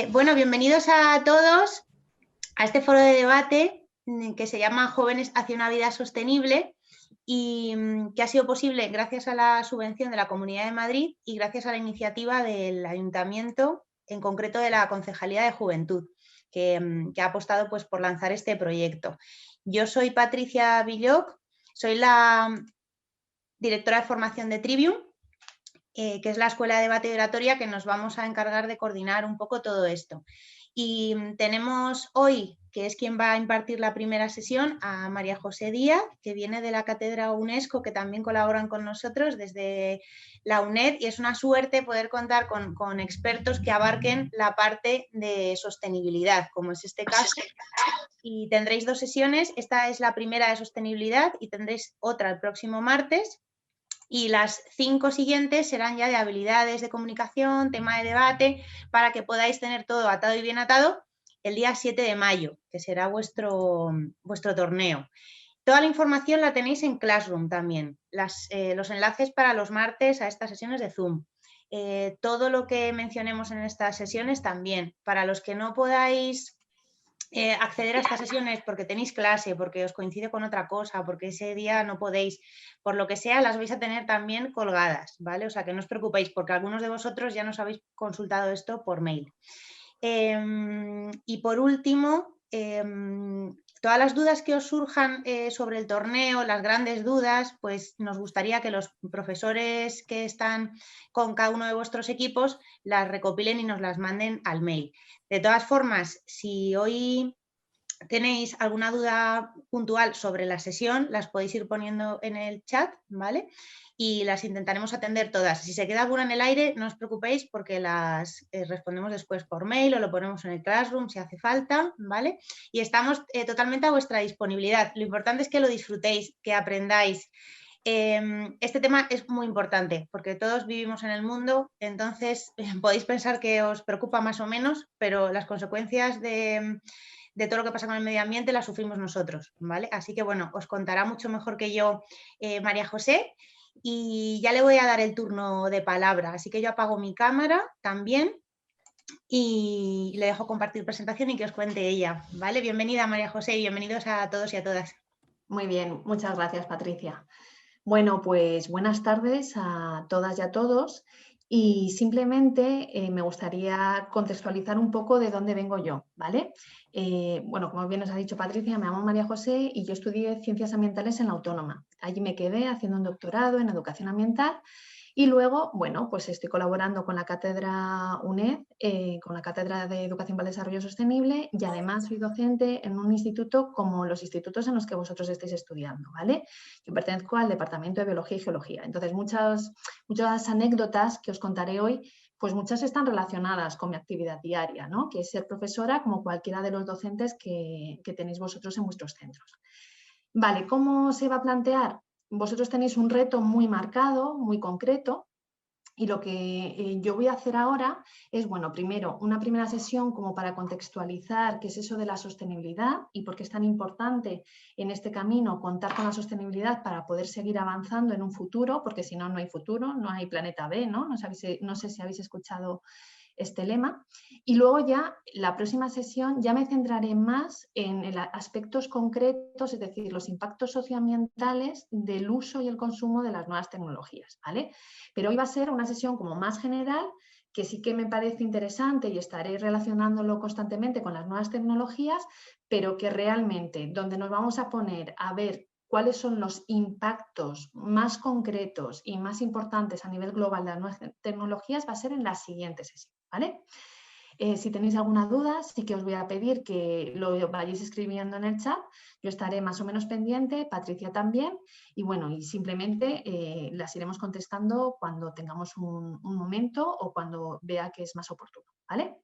Bueno, bienvenidos a todos a este foro de debate que se llama Jóvenes hacia una vida sostenible y que ha sido posible gracias a la subvención de la Comunidad de Madrid y gracias a la iniciativa del Ayuntamiento, en concreto de la Concejalía de Juventud, que ha apostado pues, por lanzar este proyecto. Yo soy Patricia Villoc, soy la directora de formación de Trivium, que es la escuela de debate y oratoria que nos vamos a encargar de coordinar un poco todo esto. Y tenemos hoy, que es quien va a impartir la primera sesión, a María José Díaz, que viene de la Cátedra UNESCO, que también colaboran con nosotros desde la UNED, y es una suerte poder contar con expertos que abarquen la parte de sostenibilidad, como es este caso. Y tendréis 2 sesiones, esta es la primera de sostenibilidad y tendréis otra el próximo martes. Y las 5 siguientes serán ya de habilidades de comunicación, tema de debate, para que podáis tener todo atado y bien atado el día 7 de mayo, que será vuestro torneo. Toda la información la tenéis en Classroom también, los enlaces para los martes a estas sesiones de Zoom. Todo lo que mencionemos en estas sesiones también. Para los que no podáis acceder a estas sesiones porque tenéis clase, porque os coincide con otra cosa, porque ese día no podéis, por lo que sea, las vais a tener también colgadas, ¿vale? O sea, que no os preocupéis porque algunos de vosotros ya nos habéis consultado esto por mail. Y por último, todas las dudas que os surjan sobre el torneo, las grandes dudas, pues nos gustaría que los profesores que están con cada uno de vuestros equipos las recopilen y nos las manden al mail. De todas formas, si hoy tenéis alguna duda puntual sobre la sesión, las podéis ir poniendo en el chat, ¿vale? Y las intentaremos atender todas. Si se queda alguna en el aire, no os preocupéis porque las respondemos después por mail o lo ponemos en el Classroom si hace falta, ¿vale? Y estamos totalmente a vuestra disponibilidad. Lo importante es que lo disfrutéis, que aprendáis. Este tema es muy importante porque todos vivimos en el mundo, entonces podéis pensar que os preocupa más o menos, pero las consecuencias de todo lo que pasa con el medio ambiente las sufrimos nosotros, ¿vale? Así que bueno, os contará mucho mejor que yo María José y ya le voy a dar el turno de palabra, así que yo apago mi cámara también y le dejo compartir presentación y que os cuente ella, ¿vale? Bienvenida María José y bienvenidos a todos y a todas. Muy bien, muchas gracias Patricia. Bueno, pues buenas tardes a todas y a todos y simplemente me gustaría contextualizar un poco de dónde vengo yo, ¿vale? Bueno, como bien nos ha dicho Patricia, me llamo María José y yo estudié Ciencias Ambientales en la Autónoma. Allí me quedé haciendo un doctorado en Educación Ambiental y luego, bueno, pues estoy colaborando con la Cátedra UNED, con la Cátedra de Educación para el Desarrollo Sostenible y además soy docente en un instituto como los institutos en los que vosotros estáis estudiando, ¿vale? Yo pertenezco al Departamento de Biología y Geología. Entonces, muchas anécdotas que os contaré hoy, pues muchas están relacionadas con mi actividad diaria, ¿no? Que es ser profesora como cualquiera de los docentes que tenéis vosotros en vuestros centros. Vale, ¿cómo se va a plantear? Vosotros tenéis un reto muy marcado, muy concreto, y lo que yo voy a hacer ahora es, bueno, primero, una primera sesión como para contextualizar qué es eso de la sostenibilidad y por qué es tan importante en este camino contar con la sostenibilidad para poder seguir avanzando en un futuro, porque si no, no hay futuro, no hay planeta B, ¿no? No sé si habéis escuchado este lema. Y luego ya, la próxima sesión, ya me centraré más en aspectos concretos, es decir, los impactos socioambientales del uso y el consumo de las nuevas tecnologías, ¿vale? Pero hoy va a ser una sesión como más general, que sí que me parece interesante y estaré relacionándolo constantemente con las nuevas tecnologías, pero que realmente donde nos vamos a poner a ver cuáles son los impactos más concretos y más importantes a nivel global de las nuevas tecnologías va a ser en la siguiente sesión, ¿vale? Si tenéis alguna duda, sí que os voy a pedir que lo vayáis escribiendo en el chat. Yo estaré más o menos pendiente, Patricia también, y bueno, y simplemente las iremos contestando cuando tengamos un momento o cuando vea que es más oportuno, ¿vale?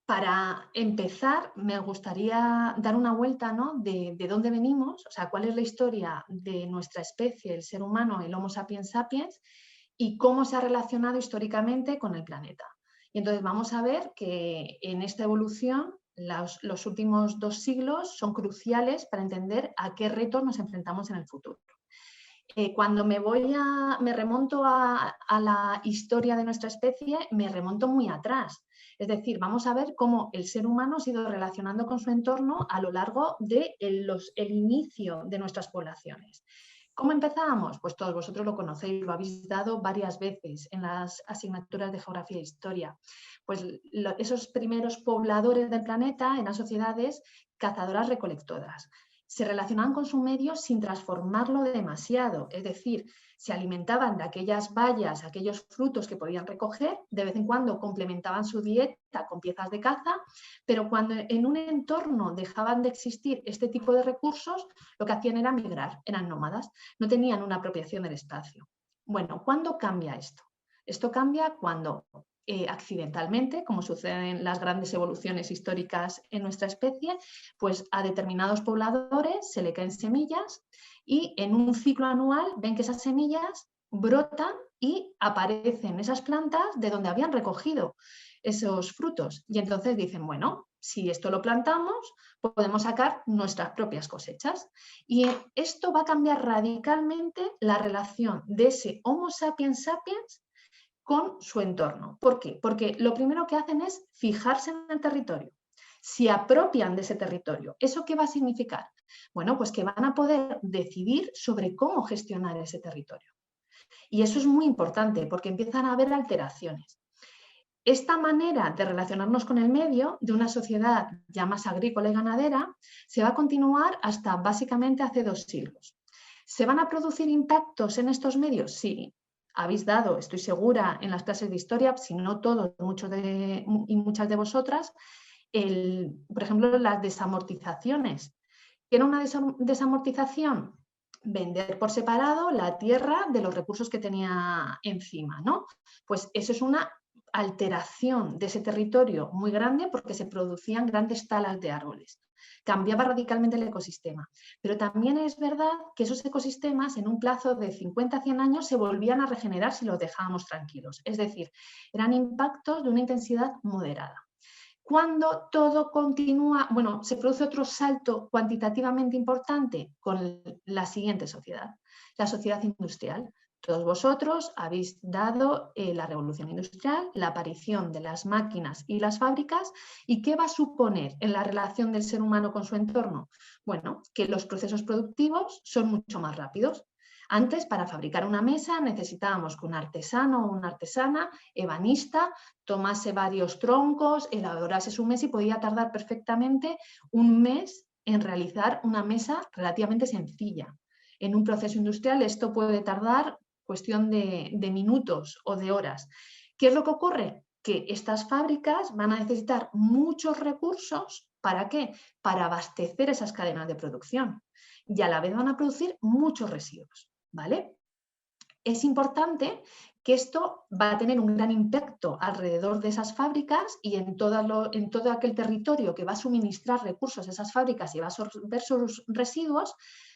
Para empezar, me gustaría dar una vuelta, ¿no? de dónde venimos, o sea, cuál es la historia de nuestra especie, el ser humano, el Homo sapiens sapiens, y cómo se ha relacionado históricamente con el planeta. Y entonces vamos a ver que en esta evolución los últimos 2 siglos son cruciales para entender a qué retos nos enfrentamos en el futuro. Cuando me remonto a la historia de nuestra especie, me remonto muy atrás. Es decir, vamos a ver cómo el ser humano se ha ido relacionando con su entorno a lo largo de el inicio de nuestras poblaciones. ¿Cómo empezábamos? Pues todos vosotros lo conocéis, lo habéis dado varias veces en las asignaturas de geografía e historia. Pues esos primeros pobladores del planeta eran sociedades cazadoras-recolectoras. Se relacionaban con su medio sin transformarlo demasiado, es decir, se alimentaban de aquellas bayas, aquellos frutos que podían recoger, de vez en cuando complementaban su dieta con piezas de caza, pero cuando en un entorno dejaban de existir este tipo de recursos, lo que hacían era migrar, eran nómadas, no tenían una apropiación del espacio. Bueno, ¿cuándo cambia esto? Esto cambia cuando accidentalmente, como sucede en las grandes evoluciones históricas en nuestra especie, pues a determinados pobladores se le caen semillas y en un ciclo anual ven que esas semillas brotan y aparecen esas plantas de donde habían recogido esos frutos. Y entonces dicen, bueno, si esto lo plantamos, podemos sacar nuestras propias cosechas. Y esto va a cambiar radicalmente la relación de ese Homo sapiens sapiens con su entorno. ¿Por qué? Porque lo primero que hacen es fijarse en el territorio. Se apropian de ese territorio. ¿Eso qué va a significar? Bueno, pues que van a poder decidir sobre cómo gestionar ese territorio. Y eso es muy importante porque empiezan a haber alteraciones. Esta manera de relacionarnos con el medio de una sociedad ya más agrícola y ganadera se va a continuar hasta básicamente hace 2 siglos. ¿Se van a producir impactos en estos medios? Sí. Habéis dado, estoy segura, en las clases de historia, si no todos, muchos y muchas de vosotras, por ejemplo, las desamortizaciones. ¿Qué era una desamortización? Vender por separado la tierra de los recursos que tenía encima, ¿no? Pues eso es una alteración de ese territorio muy grande porque se producían grandes talas de árboles. Cambiaba radicalmente el ecosistema. Pero también es verdad que esos ecosistemas en un plazo de 50 a 100 años se volvían a regenerar si los dejábamos tranquilos. Es decir, eran impactos de una intensidad moderada. Cuando todo continúa, bueno, se produce otro salto cuantitativamente importante con la siguiente sociedad, la sociedad industrial. Todos vosotros habéis dado la revolución industrial, la aparición de las máquinas y las fábricas, ¿y qué va a suponer en la relación del ser humano con su entorno? Bueno, que los procesos productivos son mucho más rápidos. Antes, para fabricar una mesa, necesitábamos que un artesano o una artesana, ebanista, tomase varios troncos, elaborase su mesa y podía tardar perfectamente un mes en realizar una mesa relativamente sencilla. En un proceso industrial esto puede tardar cuestión de minutos o de horas. ¿Qué es lo que ocurre? Que estas fábricas van a necesitar muchos recursos. ¿Para qué? Para abastecer esas cadenas de producción. Y a la vez van a producir muchos residuos, ¿vale? Es importante que esto va a tener un gran impacto alrededor de esas fábricas y en todo aquel territorio que va a suministrar recursos a esas fábricas y va a absorber sus residuos,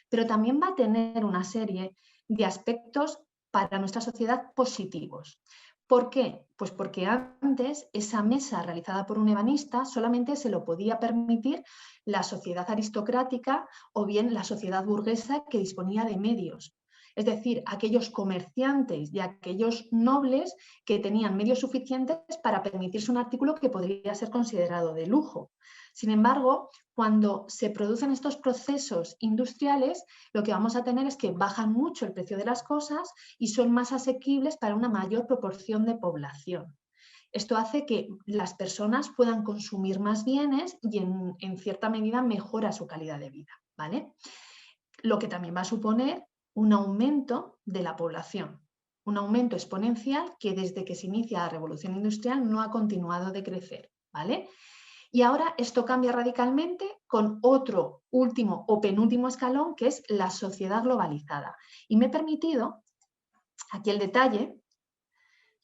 pero también va a tener una serie de aspectos para nuestra sociedad positivos. ¿Por qué? Pues porque antes esa mesa realizada por un ebanista solamente se lo podía permitir la sociedad aristocrática o bien la sociedad burguesa que disponía de medios. Es decir, aquellos comerciantes y aquellos nobles que tenían medios suficientes para permitirse un artículo que podría ser considerado de lujo. Sin embargo, cuando se producen estos procesos industriales, lo que vamos a tener es que bajan mucho el precio de las cosas y son más asequibles para una mayor proporción de población. Esto hace que las personas puedan consumir más bienes y en cierta medida mejora su calidad de vida, ¿vale? Lo que también va a suponer un aumento de la población, un aumento exponencial que desde que se inicia la revolución industrial no ha continuado de crecer, ¿vale? Y ahora esto cambia radicalmente con otro último o penúltimo escalón que es la sociedad globalizada. Y me he permitido aquí el detalle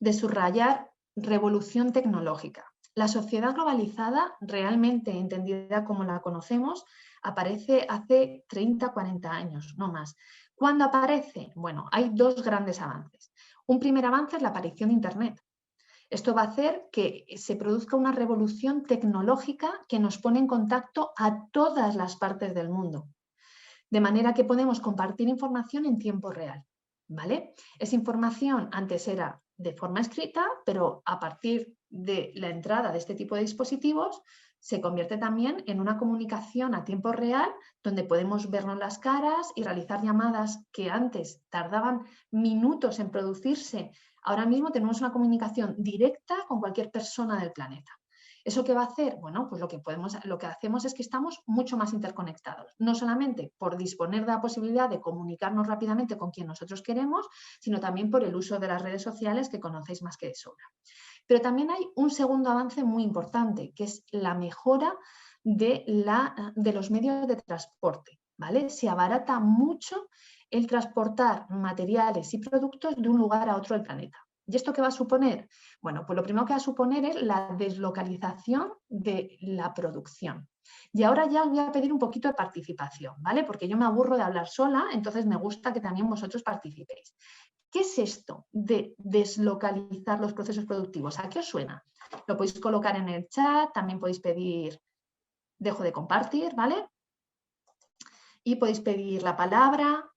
de subrayar revolución tecnológica. La sociedad globalizada, realmente entendida como la conocemos, aparece hace 30, 40 años, no más. ¿Cuándo aparece? Bueno, hay 2 grandes avances. Un primer avance es la aparición de Internet. Esto va a hacer que se produzca una revolución tecnológica que nos pone en contacto a todas las partes del mundo. de manera que podemos compartir información en tiempo real, ¿vale? Esa información antes era de forma escrita, pero a partir de la entrada de este tipo de dispositivos se convierte también en una comunicación a tiempo real donde podemos vernos las caras y realizar llamadas que antes tardaban minutos en producirse. Ahora mismo tenemos una comunicación directa con cualquier persona del planeta. ¿Eso qué va a hacer? Bueno, pues lo que hacemos es que estamos mucho más interconectados, no solamente por disponer de la posibilidad de comunicarnos rápidamente con quien nosotros queremos, sino también por el uso de las redes sociales que conocéis más que de sobra. Pero también hay un segundo avance muy importante, que es la mejora de los medios de transporte, ¿vale? Se abarata mucho el transportar materiales y productos de un lugar a otro del planeta. ¿Y esto qué va a suponer? Bueno, pues lo primero que va a suponer es la deslocalización de la producción. Y ahora ya os voy a pedir un poquito de participación, ¿vale? Porque yo me aburro de hablar sola, entonces me gusta que también vosotros participéis. ¿Qué es esto de deslocalizar los procesos productivos? ¿A qué os suena? Lo podéis colocar en el chat, también podéis pedir, dejo de compartir, ¿vale? Y podéis pedir la palabra.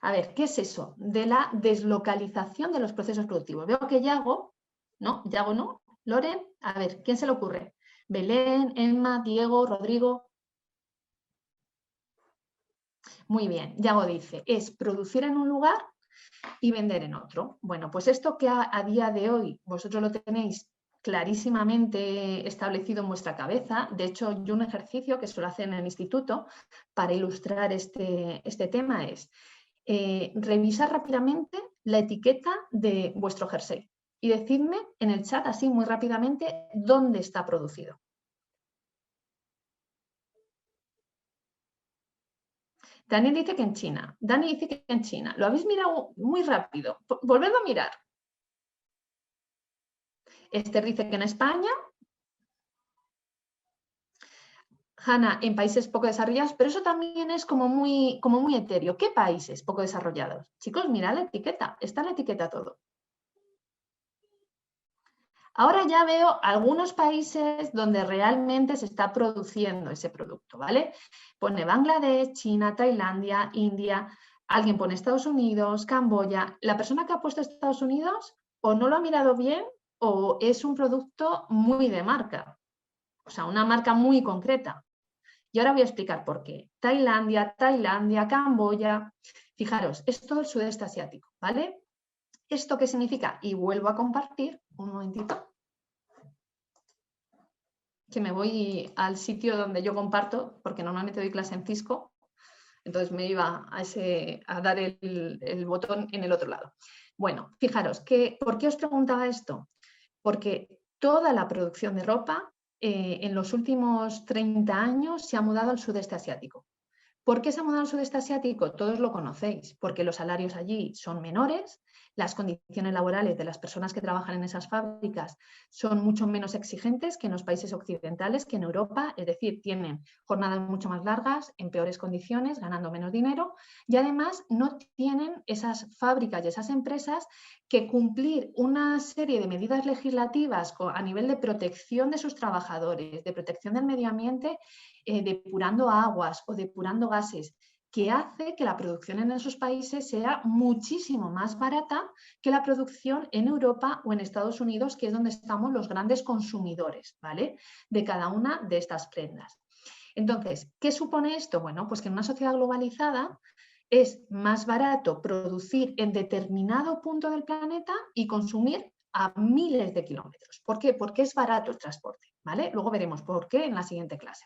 A ver, ¿qué es eso de la deslocalización de los procesos productivos? Veo que Yago, ¿no? Yago no. Loren, a ver, ¿quién se le ocurre? Belén, Emma, Diego, Rodrigo. Muy bien, Yago dice, es producir en un lugar y vender en otro. Bueno, pues esto que a día de hoy vosotros lo tenéis clarísimamente establecido en vuestra cabeza. De hecho, yo un ejercicio que suelo hacer en el instituto para ilustrar este tema es revisar rápidamente la etiqueta de vuestro jersey y decidme en el chat así muy rápidamente dónde está producido. Daniel dice que en China. Dani dice que en China. Lo habéis mirado muy rápido. Volvedlo a mirar. Esther dice que en España. Hanna, en países poco desarrollados, pero eso también es como muy etéreo. ¿Qué países poco desarrollados? Chicos, mirad la etiqueta. Está en la etiqueta todo. Ahora ya veo algunos países donde realmente se está produciendo ese producto, ¿vale? Pone Bangladesh, China, Tailandia, India, alguien pone Estados Unidos, Camboya. La persona que ha puesto Estados Unidos o no lo ha mirado bien o es un producto muy de marca, o sea, una marca muy concreta. Y ahora voy a explicar por qué. Tailandia, Camboya. Fijaros, es todo el sudeste asiático, ¿vale? ¿Esto qué significa? Y vuelvo a compartir, un momentito, que me voy al sitio donde yo comparto, porque normalmente doy clase en Cisco, entonces me iba a dar el botón en el otro lado. Bueno, fijaros, ¿por qué os preguntaba esto? Porque toda la producción de ropa en los últimos 30 años se ha mudado al sudeste asiático. ¿Por qué se ha mudado al sudeste asiático? Todos lo conocéis, porque los salarios allí son menores, las condiciones laborales de las personas que trabajan en esas fábricas son mucho menos exigentes que en los países occidentales, que en Europa, es decir, tienen jornadas mucho más largas, en peores condiciones, ganando menos dinero, y además no tienen esas fábricas y esas empresas que cumplir una serie de medidas legislativas a nivel de protección de sus trabajadores, de protección del medio ambiente, depurando aguas o depurando gases, que hace que la producción en esos países sea muchísimo más barata que la producción en Europa o en Estados Unidos, que es donde estamos los grandes consumidores, ¿vale? De cada una de estas prendas. Entonces, ¿qué supone esto? Bueno, pues que en una sociedad globalizada es más barato producir en determinado punto del planeta y consumir a miles de kilómetros. ¿Por qué? Porque es barato el transporte, ¿vale? Luego veremos por qué en la siguiente clase.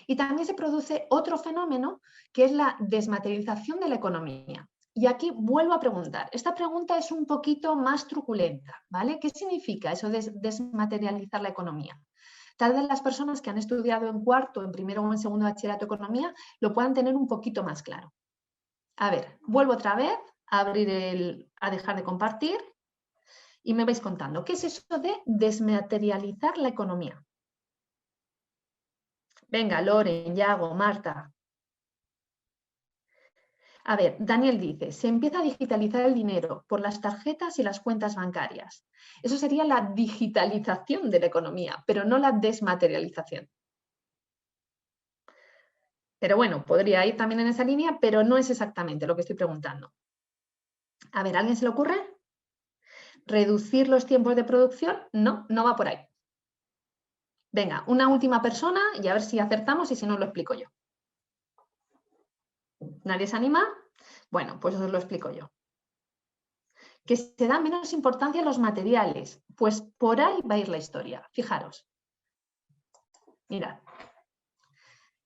Y también se produce otro fenómeno que es la desmaterialización de la economía. Y aquí vuelvo a preguntar. Esta pregunta es un poquito más truculenta, ¿vale? ¿Qué significa eso de desmaterializar la economía? Tal vez las personas que han estudiado en cuarto, en primero o en segundo de bachillerato de economía lo puedan tener un poquito más claro. A ver, vuelvo otra vez a dejar de compartir y me vais contando. ¿Qué es eso de desmaterializar la economía? Venga, Loren, Yago, Marta. A ver, Daniel dice, se empieza a digitalizar el dinero por las tarjetas y las cuentas bancarias. Eso sería la digitalización de la economía, pero no la desmaterialización. Pero bueno, podría ir también en esa línea, pero no es exactamente lo que estoy preguntando. A ver, ¿a alguien se le ocurre? ¿Reducir los tiempos de producción? No, no va por ahí. Venga, una última persona y a ver si acertamos y si no lo explico yo. ¿Nadie se anima? Bueno, pues os lo explico yo. Que se da menos importancia a los materiales, pues por ahí va a ir la historia. Fijaros. Mirad.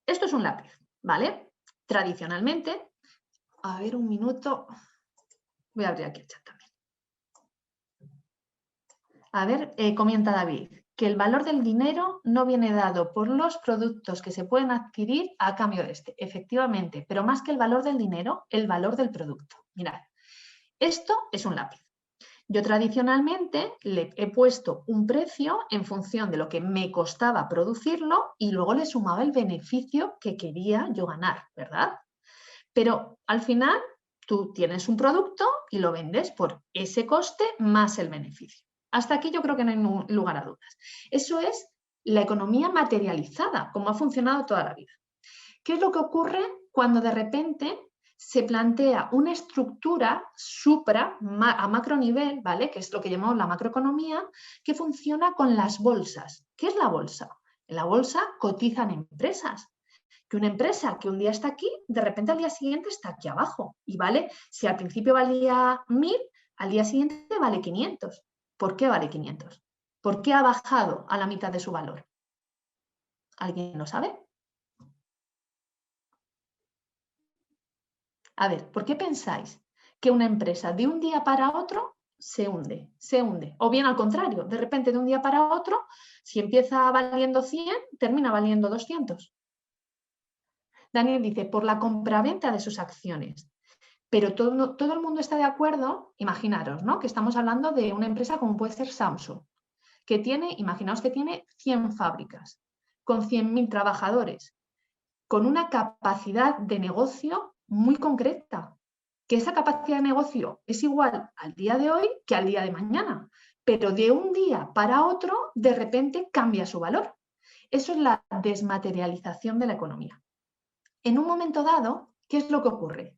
Esto es un lápiz, ¿vale? Tradicionalmente, a ver un minuto, voy a abrir aquí el chat también. A ver, comenta David, que el valor del dinero no viene dado por los productos que se pueden adquirir a cambio de este. Efectivamente, pero más que el valor del dinero, el valor del producto. Mirad, esto es un lápiz. Yo tradicionalmente le he puesto un precio en función de lo que me costaba producirlo y luego le sumaba el beneficio que quería yo ganar, ¿verdad? Pero al final tú tienes un producto y lo vendes por ese coste más el beneficio. Hasta aquí yo creo que no hay lugar a dudas. Eso es la economía materializada, como ha funcionado toda la vida. ¿Qué es lo que ocurre cuando de repente se plantea una estructura a macro nivel, ¿vale? Que es lo que llamamos la macroeconomía, que funciona con las bolsas? ¿Qué es la bolsa? En la bolsa cotizan empresas. Que una empresa que un día está aquí, de repente al día siguiente está aquí abajo. Y vale, si al principio valía 1000, al día siguiente vale 500. ¿Por qué vale 500? ¿Por qué ha bajado a la mitad de su valor? ¿Alguien lo sabe? A ver, ¿por qué pensáis que una empresa de un día para otro se hunde? Se hunde. O bien al contrario, de repente de un día para otro, si empieza valiendo 100, termina valiendo 200. Daniel dice, por la compraventa de sus acciones. Pero todo el mundo está de acuerdo, imaginaros, ¿no? Que estamos hablando de una empresa como puede ser Samsung, que tiene, imaginaos que tiene 100 fábricas, con 100.000 trabajadores, con una capacidad de negocio muy concreta, que esa capacidad de negocio es igual al día de hoy que al día de mañana, pero de un día para otro, de repente cambia su valor. Eso es la desmaterialización de la economía. En un momento dado, ¿qué es lo que ocurre?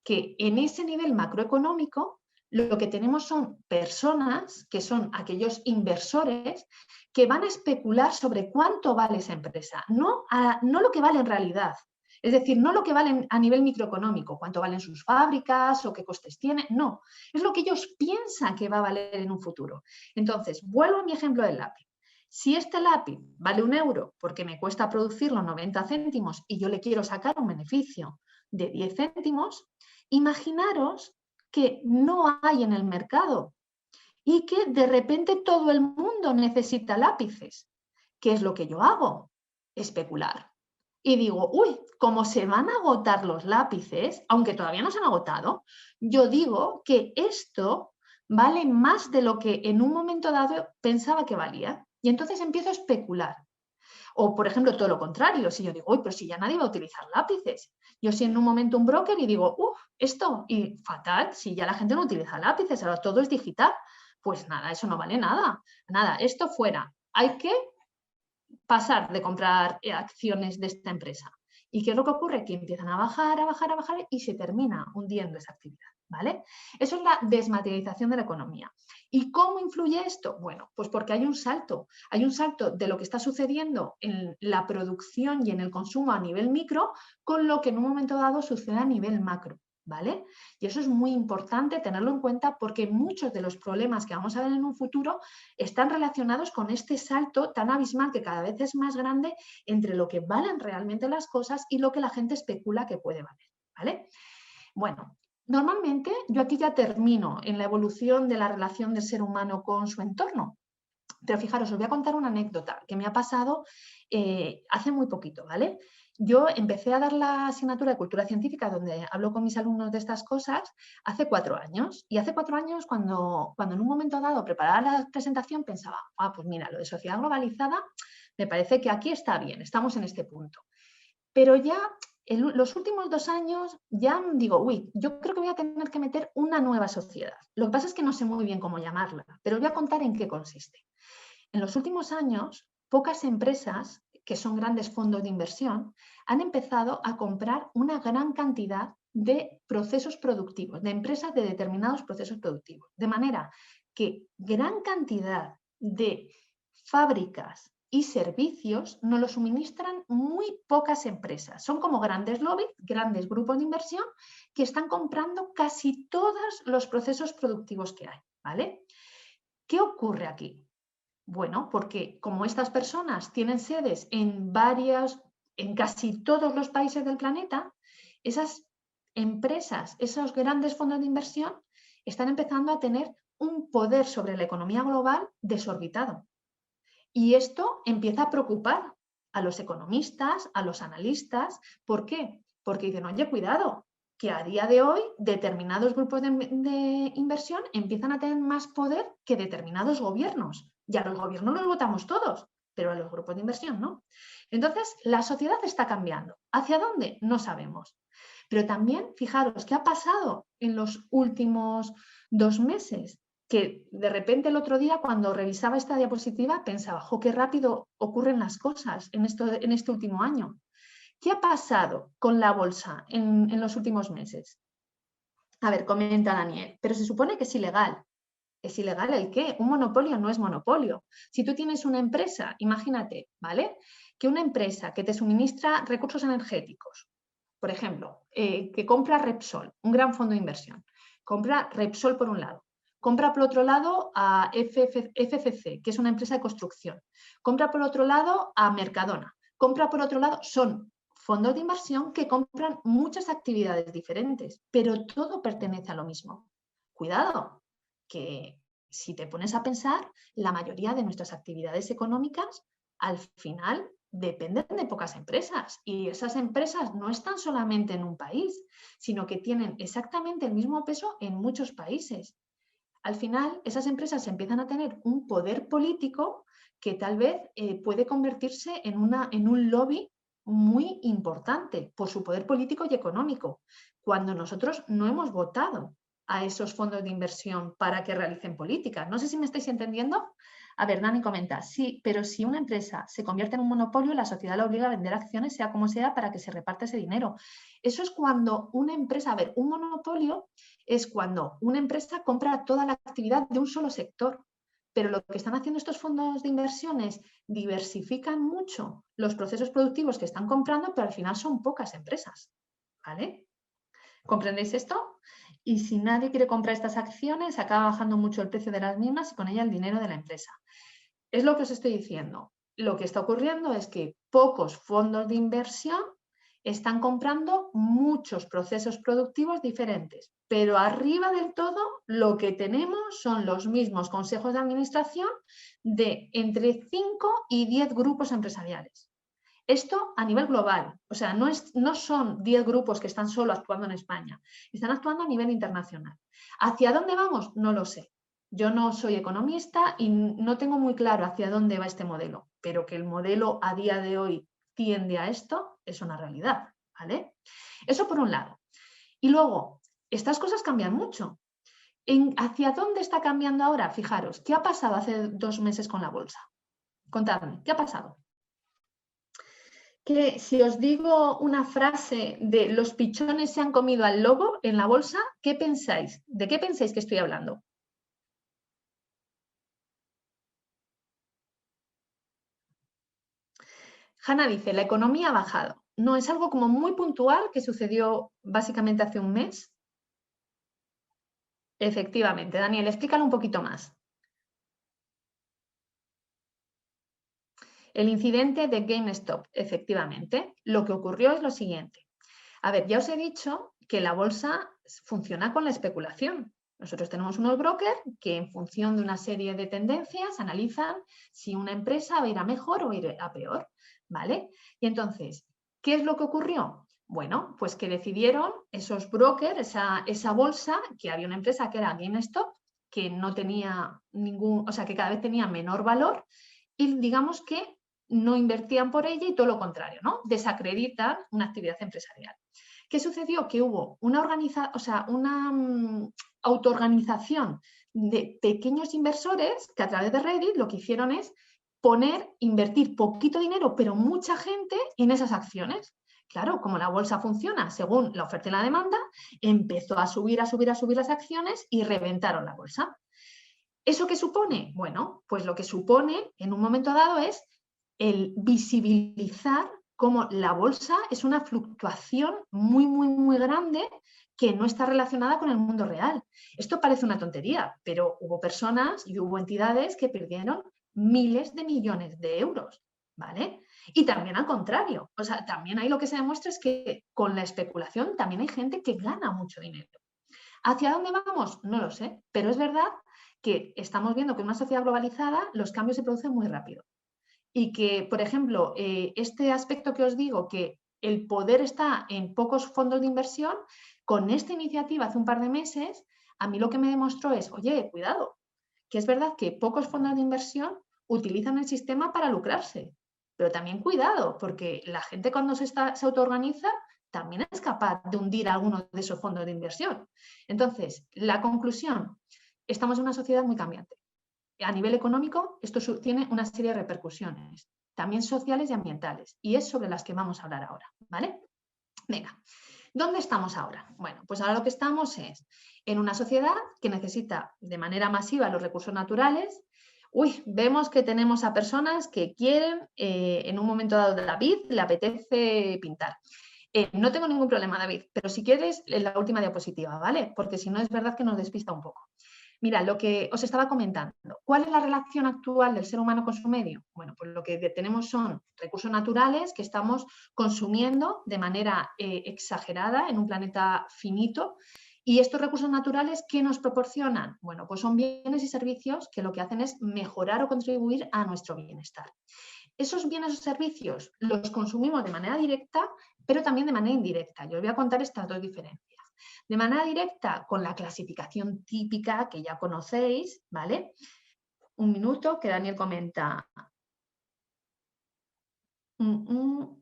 Que en ese nivel macroeconómico lo que tenemos son personas que son aquellos inversores que van a especular sobre cuánto vale esa empresa, no lo que vale en realidad. Es decir, no lo que valen a nivel microeconómico, cuánto valen sus fábricas o qué costes tienen, no. Es lo que ellos piensan que va a valer en un futuro. Entonces, vuelvo a mi ejemplo del lápiz. Si este lápiz vale 1 euro porque me cuesta producirlo 90 céntimos y yo le quiero sacar un beneficio de 10 céntimos, imaginaros que no hay en el mercado y que de repente todo el mundo necesita lápices. ¿Qué es lo que yo hago? Especular. Y digo, uy, como se van a agotar los lápices, aunque todavía no se han agotado, yo digo que esto vale más de lo que en un momento dado pensaba que valía. Y entonces empiezo a especular. O, por ejemplo, todo lo contrario, si yo digo, uy, pero si ya nadie va a utilizar lápices. Yo si en un momento un broker y digo, esto, y fatal, si ya la gente no utiliza lápices, ahora todo es digital, pues nada, eso no vale nada. Nada, esto fuera. Hay que pasar de comprar acciones de esta empresa. ¿Y qué es lo que ocurre? Que empiezan a bajar y se termina hundiendo esa actividad, ¿vale? Eso es la desmaterialización de la economía. ¿Y cómo influye esto? Bueno, pues porque hay un salto de lo que está sucediendo en la producción y en el consumo a nivel micro con lo que en un momento dado sucede a nivel macro, ¿vale? Y eso es muy importante tenerlo en cuenta porque muchos de los problemas que vamos a ver en un futuro están relacionados con este salto tan abismal que cada vez es más grande entre lo que valen realmente las cosas y lo que la gente especula que puede valer, ¿vale? Bueno, normalmente yo aquí ya termino en la evolución de la relación del ser humano con su entorno. Pero fijaros, os voy a contar una anécdota que me ha pasado hace muy poquito, ¿vale? Yo empecé a dar la asignatura de Cultura Científica, donde hablo con mis alumnos de estas cosas, hace 4 años. Y hace 4 años, cuando en un momento dado preparaba la presentación, pensaba, pues mira, lo de sociedad globalizada, me parece que aquí está bien, estamos en este punto. Pero ya en los últimos 2 años ya digo, uy, yo creo que voy a tener que meter una nueva sociedad. Lo que pasa es que no sé muy bien cómo llamarla, pero os voy a contar en qué consiste. En los últimos años, pocas empresas que son grandes fondos de inversión, han empezado a comprar una gran cantidad de procesos productivos, de empresas de determinados procesos productivos. De manera que gran cantidad de fábricas y servicios nos los suministran muy pocas empresas. Son como grandes lobbies, grandes grupos de inversión que están comprando casi todos los procesos productivos que hay, ¿vale? ¿Qué ocurre aquí? Bueno, porque como estas personas tienen sedes en casi todos los países del planeta, esas empresas, esos grandes fondos de inversión están empezando a tener un poder sobre la economía global desorbitado. Y esto empieza a preocupar a los economistas, a los analistas. ¿Por qué? Porque dicen, oye, cuidado, que a día de hoy determinados grupos de inversión empiezan a tener más poder que determinados gobiernos. Y a los gobiernos los votamos todos, pero a los grupos de inversión no. Entonces, la sociedad está cambiando. ¿Hacia dónde? No sabemos. Pero también, fijaros, ¿qué ha pasado en los últimos 2 meses? Que de repente el otro día, cuando revisaba esta diapositiva, pensaba, ¡jo, qué rápido ocurren las cosas en este último año! ¿Qué ha pasado con la bolsa en los últimos meses? A ver, comenta Daniel, pero se supone que es ilegal. ¿Es ilegal el qué? Un monopolio no es monopolio. Si tú tienes una empresa, imagínate, ¿vale? Que una empresa que te suministra recursos energéticos, por ejemplo, que compra Repsol, un gran fondo de inversión, compra Repsol por un lado, compra por otro lado a FCC, que es una empresa de construcción, compra por otro lado a Mercadona, compra por otro lado, son fondos de inversión que compran muchas actividades diferentes, pero todo pertenece a lo mismo. Cuidado, que si te pones a pensar, la mayoría de nuestras actividades económicas al final dependen de pocas empresas y esas empresas no están solamente en un país, sino que tienen exactamente el mismo peso en muchos países. Al final, esas empresas empiezan a tener un poder político que tal vez puede convertirse en un lobby muy importante por su poder político y económico, cuando nosotros no hemos votado a esos fondos de inversión para que realicen políticas. No sé si me estáis entendiendo. A ver, Dani comenta, sí, pero si una empresa se convierte en un monopolio, la sociedad la obliga a vender acciones, sea como sea, para que se reparta ese dinero. Eso es cuando una empresa, a ver, un monopolio es cuando una empresa compra toda la actividad de un solo sector. Pero lo que están haciendo estos fondos de inversiones, diversifican mucho los procesos productivos que están comprando, pero al final son pocas empresas, ¿vale? ¿Comprendéis esto? Y si nadie quiere comprar estas acciones, acaba bajando mucho el precio de las mismas y con ella el dinero de la empresa. Es lo que os estoy diciendo. Lo que está ocurriendo es que pocos fondos de inversión están comprando muchos procesos productivos diferentes, pero arriba del todo lo que tenemos son los mismos consejos de administración de entre 5 y 10 grupos empresariales. Esto a nivel global, o sea, no son 10 grupos que están solo actuando en España, están actuando a nivel internacional. ¿Hacia dónde vamos? No lo sé. Yo no soy economista y no tengo muy claro hacia dónde va este modelo, pero que el modelo a día de hoy tiende a esto es una realidad, ¿vale? Eso por un lado. Y luego, estas cosas cambian mucho. ¿Hacia dónde está cambiando ahora? Fijaros, ¿qué ha pasado hace 2 meses con la bolsa? Contadme, ¿qué ha pasado? Que si os digo una frase de los pichones se han comido al lobo en la bolsa, ¿qué pensáis? ¿De qué pensáis que estoy hablando? Hanna dice, la economía ha bajado. No, es algo como muy puntual que sucedió básicamente hace un mes. Efectivamente, Daniel, explícalo un poquito más. El incidente de GameStop, efectivamente, lo que ocurrió es lo siguiente. A ver, ya os he dicho que la bolsa funciona con la especulación. Nosotros tenemos unos brokers que en función de una serie de tendencias analizan si una empresa va a ir a mejor o va a ir a peor, ¿vale? Y entonces, ¿qué es lo que ocurrió? Bueno, pues que decidieron esos brokers, esa bolsa, que había una empresa que era GameStop, que no tenía o sea, que cada vez tenía menor valor y digamos que no invertían por ella y todo lo contrario, ¿no? Desacreditan una actividad empresarial. ¿Qué sucedió? Que hubo una autoorganización de pequeños inversores que a través de Reddit lo que hicieron es invertir poquito dinero, pero mucha gente en esas acciones. Claro, como la bolsa funciona según la oferta y la demanda, empezó a subir las acciones y reventaron la bolsa. ¿Eso qué supone? Bueno, pues lo que supone en un momento dado es el visibilizar cómo la bolsa es una fluctuación muy, muy, muy grande que no está relacionada con el mundo real. Esto parece una tontería, pero hubo personas y hubo entidades que perdieron miles de millones de euros, ¿vale? Y también al contrario, o sea, también ahí lo que se demuestra es que con la especulación también hay gente que gana mucho dinero. ¿Hacia dónde vamos? No lo sé, pero es verdad que estamos viendo que en una sociedad globalizada los cambios se producen muy rápido. Y que, por ejemplo, este aspecto que os digo, que el poder está en pocos fondos de inversión, con esta iniciativa hace un par de meses, a mí lo que me demostró es, oye, cuidado, que es verdad que pocos fondos de inversión utilizan el sistema para lucrarse, pero también cuidado, porque la gente cuando se autoorganiza también es capaz de hundir a alguno de esos fondos de inversión. Entonces, la conclusión, estamos en una sociedad muy cambiante. A nivel económico, esto tiene una serie de repercusiones, también sociales y ambientales, y es sobre las que vamos a hablar ahora, ¿vale? Venga, ¿dónde estamos ahora? Bueno, pues ahora lo que estamos es en una sociedad que necesita de manera masiva los recursos naturales. Vemos que tenemos a personas que quieren, en un momento dado de David, le apetece pintar. No tengo ningún problema, David, pero si quieres, la última diapositiva, ¿vale? Porque si no es verdad que nos despista un poco. Mira, lo que os estaba comentando, ¿cuál es la relación actual del ser humano con su medio? Bueno, pues lo que tenemos son recursos naturales que estamos consumiendo de manera exagerada en un planeta finito. ¿Y estos recursos naturales qué nos proporcionan? Bueno, pues son bienes y servicios que lo que hacen es mejorar o contribuir a nuestro bienestar. Esos bienes o servicios los consumimos de manera directa, pero también de manera indirecta. Yo os voy a contar estas dos diferencias. De manera directa, con la clasificación típica que ya conocéis, ¿vale? Un minuto, que Daniel comenta. Bueno,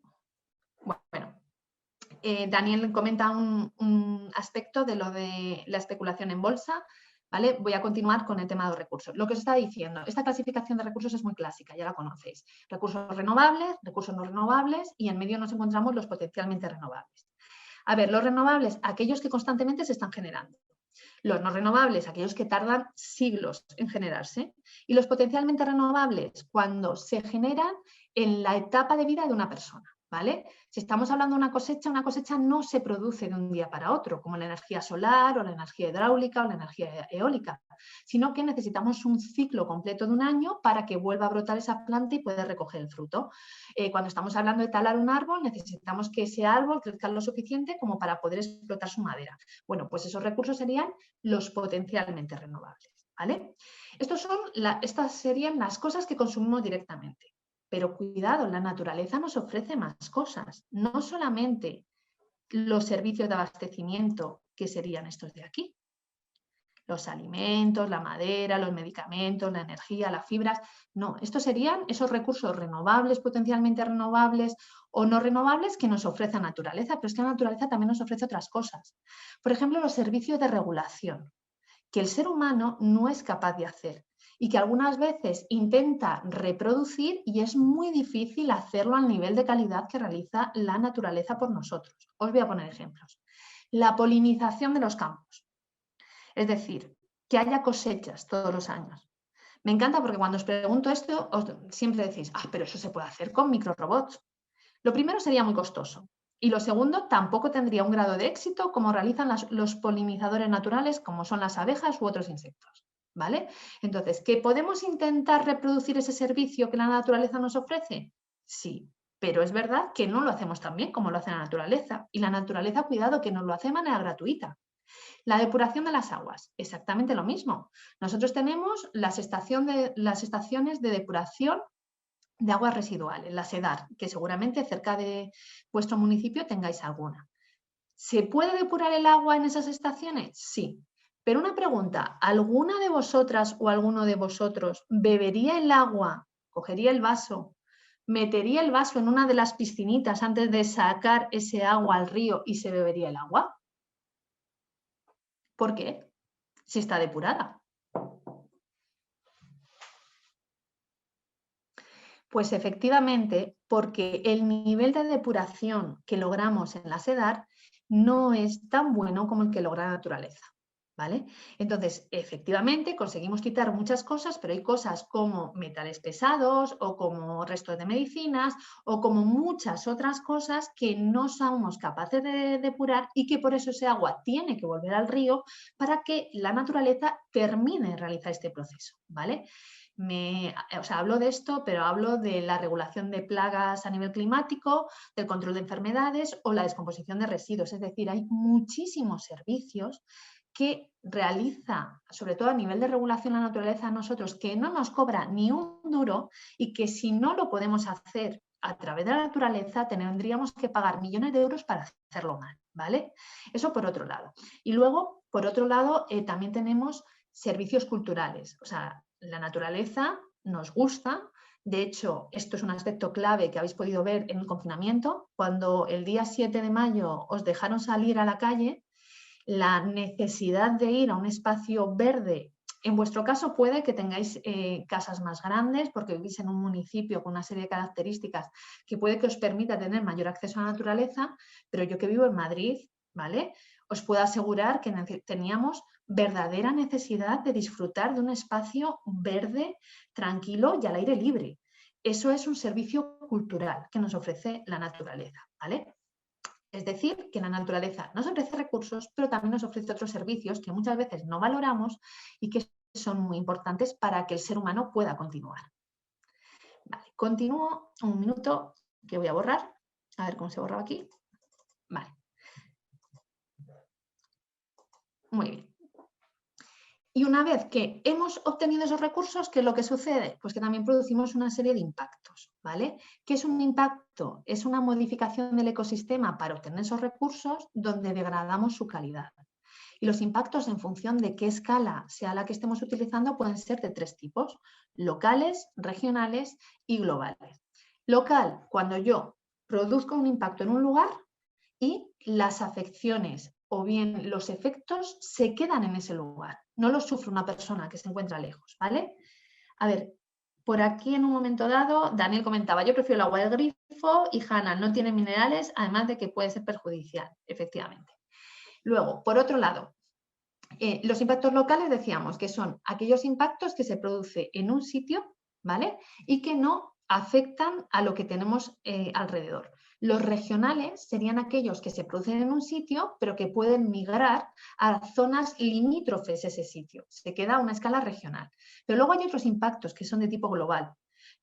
Daniel comenta un aspecto de lo de la especulación en bolsa, ¿vale? Voy a continuar con el tema de los recursos. Lo que os está diciendo, esta clasificación de recursos es muy clásica, ya la conocéis. Recursos renovables, recursos no renovables y en medio nos encontramos los potencialmente renovables. A ver, los renovables, aquellos que constantemente se están generando. Los no renovables, aquellos que tardan siglos en generarse. Y los potencialmente renovables, cuando se generan en la etapa de vida de una persona, ¿vale? Si estamos hablando de una cosecha no se produce de un día para otro, como la energía solar o la energía hidráulica o la energía eólica, sino que necesitamos un ciclo completo de un año para que vuelva a brotar esa planta y pueda recoger el fruto. Cuando estamos hablando de talar un árbol, necesitamos que ese árbol crezca lo suficiente como para poder explotar su madera. Bueno, pues esos recursos serían los potencialmente renovables, ¿vale? Estas serían las cosas que consumimos directamente. Pero cuidado, la naturaleza nos ofrece más cosas, no solamente los servicios de abastecimiento, que serían estos de aquí. Los alimentos, la madera, los medicamentos, la energía, las fibras. No, estos serían esos recursos renovables, potencialmente renovables o no renovables que nos ofrece la naturaleza, pero es que la naturaleza también nos ofrece otras cosas. Por ejemplo, los servicios de regulación, que el ser humano no es capaz de hacer y que algunas veces intenta reproducir y es muy difícil hacerlo al nivel de calidad que realiza la naturaleza por nosotros. Os voy a poner ejemplos. La polinización de los campos. Es decir, que haya cosechas todos los años. Me encanta porque cuando os pregunto esto, siempre decís, pero eso se puede hacer con microrobots. Lo primero sería muy costoso y lo segundo tampoco tendría un grado de éxito como realizan los polinizadores naturales, como son las abejas u otros insectos. ¿Vale? Entonces, ¿que podemos intentar reproducir ese servicio que la naturaleza nos ofrece? Sí, pero es verdad que no lo hacemos tan bien como lo hace la naturaleza. Y la naturaleza, cuidado, que nos lo hace de manera gratuita. La depuración de las aguas, exactamente lo mismo. Nosotros tenemos las estaciones de depuración de aguas residuales, la SEDAR, que seguramente cerca de vuestro municipio tengáis alguna. ¿Se puede depurar el agua en esas estaciones? Sí. Pero una pregunta, ¿alguna de vosotras o alguno de vosotros bebería el agua, cogería el vaso, metería el vaso en una de las piscinitas antes de sacar ese agua al río y se bebería el agua? ¿Por qué? Si está depurada. Pues efectivamente, porque el nivel de depuración que logramos en la SEDAR no es tan bueno como el que logra la naturaleza, ¿vale? Entonces, efectivamente, conseguimos quitar muchas cosas, pero hay cosas como metales pesados o como restos de medicinas o como muchas otras cosas que no somos capaces de depurar y que por eso ese agua tiene que volver al río para que la naturaleza termine de realizar este proceso, ¿vale? Hablo de esto, pero hablo de la regulación de plagas a nivel climático, del control de enfermedades o la descomposición de residuos. Es decir, hay muchísimos servicios que realiza, sobre todo a nivel de regulación la naturaleza a nosotros, que no nos cobra ni un duro y que si no lo podemos hacer a través de la naturaleza tendríamos que pagar millones de euros para hacerlo mal, ¿vale? Eso por otro lado. Y luego, por otro lado, también tenemos servicios culturales. O sea, la naturaleza nos gusta. De hecho, esto es un aspecto clave que habéis podido ver en el confinamiento. Cuando el día 7 de mayo os dejaron salir a la calle, la necesidad de ir a un espacio verde, en vuestro caso puede que tengáis casas más grandes porque vivís en un municipio con una serie de características que puede que os permita tener mayor acceso a la naturaleza, pero yo que vivo en Madrid, ¿vale? Os puedo asegurar que teníamos verdadera necesidad de disfrutar de un espacio verde, tranquilo y al aire libre. Eso es un servicio cultural que nos ofrece la naturaleza, ¿vale? Es decir, que la naturaleza nos ofrece recursos, pero también nos ofrece otros servicios que muchas veces no valoramos y que son muy importantes para que el ser humano pueda continuar. Vale, continúo un minuto que voy a borrar. A ver cómo se borraba aquí. Vale. Muy bien. Y una vez que hemos obtenido esos recursos, ¿qué es lo que sucede? Pues que también producimos una serie de impactos, ¿vale? ¿Qué es un impacto? Es una modificación del ecosistema para obtener esos recursos donde degradamos su calidad. Y los impactos en función de qué escala sea la que estemos utilizando pueden ser de tres tipos: locales, regionales y globales. Local, cuando yo produzco un impacto en un lugar y las afecciones o bien los efectos se quedan en ese lugar, no los sufre una persona que se encuentra lejos, ¿vale? A ver, por aquí en un momento dado, Daniel comentaba, yo prefiero el agua del grifo y Hanna, no tiene minerales, además de que puede ser perjudicial, efectivamente. Luego, por otro lado, los impactos locales decíamos que son aquellos impactos que se producen en un sitio, ¿vale? Y que no afectan a lo que tenemos alrededor. Los regionales serían aquellos que se producen en un sitio, pero que pueden migrar a zonas limítrofes a ese sitio. Se queda a una escala regional. Pero luego hay otros impactos que son de tipo global.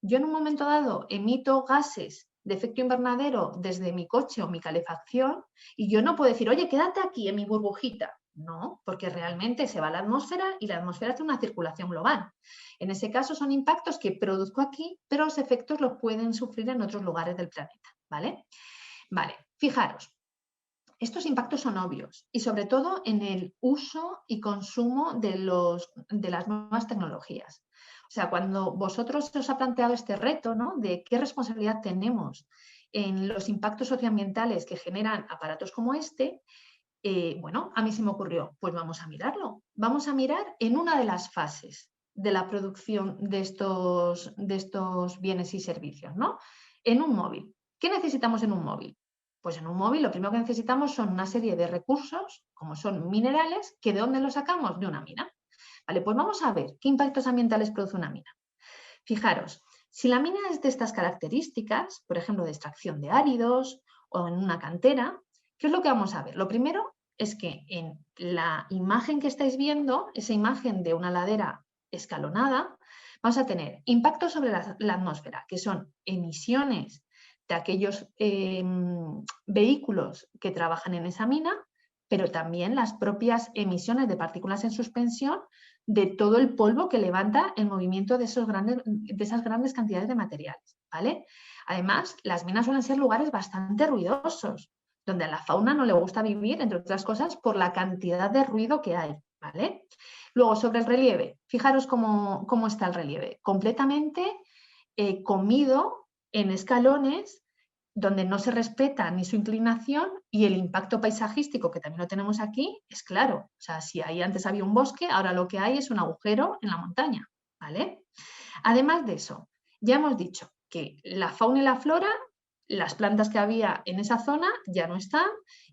Yo en un momento dado emito gases de efecto invernadero desde mi coche o mi calefacción y yo no puedo decir, oye, quédate aquí en mi burbujita. No, porque realmente se va a la atmósfera y la atmósfera hace una circulación global. En ese caso son impactos que produzco aquí, pero los efectos los pueden sufrir en otros lugares del planeta, ¿vale? Vale, fijaros, estos impactos son obvios y sobre todo en el uso y consumo de las nuevas tecnologías. O sea, cuando vosotros os ha planteado este reto, ¿no?, de qué responsabilidad tenemos en los impactos socioambientales que generan aparatos como este, bueno, a mí se me ocurrió, pues vamos a mirarlo. Vamos a mirar en una de las fases de la producción de estos bienes y servicios, ¿no? En un móvil. ¿Qué necesitamos en un móvil? Pues en un móvil lo primero que necesitamos son una serie de recursos, como son minerales, que ¿de dónde los sacamos? De una mina. Vale, pues vamos a ver qué impactos ambientales produce una mina. Fijaros, si la mina es de estas características, por ejemplo, de extracción de áridos o en una cantera, ¿qué es lo que vamos a ver? Lo primero es que en la imagen que estáis viendo, esa imagen de una ladera escalonada, vamos a tener impactos sobre la atmósfera, que son emisiones de aquellos vehículos que trabajan en esa mina, pero también las propias emisiones de partículas en suspensión de todo el polvo que levanta el movimiento de esas grandes cantidades de materiales, ¿vale? Además, las minas suelen ser lugares bastante ruidosos, donde a la fauna no le gusta vivir, entre otras cosas, por la cantidad de ruido que hay, ¿vale? Luego, sobre el relieve, fijaros cómo está el relieve, completamente comido en escalones donde no se respeta ni su inclinación y el impacto paisajístico, que también lo tenemos aquí, es claro. O sea, si ahí antes había un bosque, ahora lo que hay es un agujero en la montaña, ¿vale? Además de eso, ya hemos dicho que la fauna y la flora, las plantas que había en esa zona ya no están,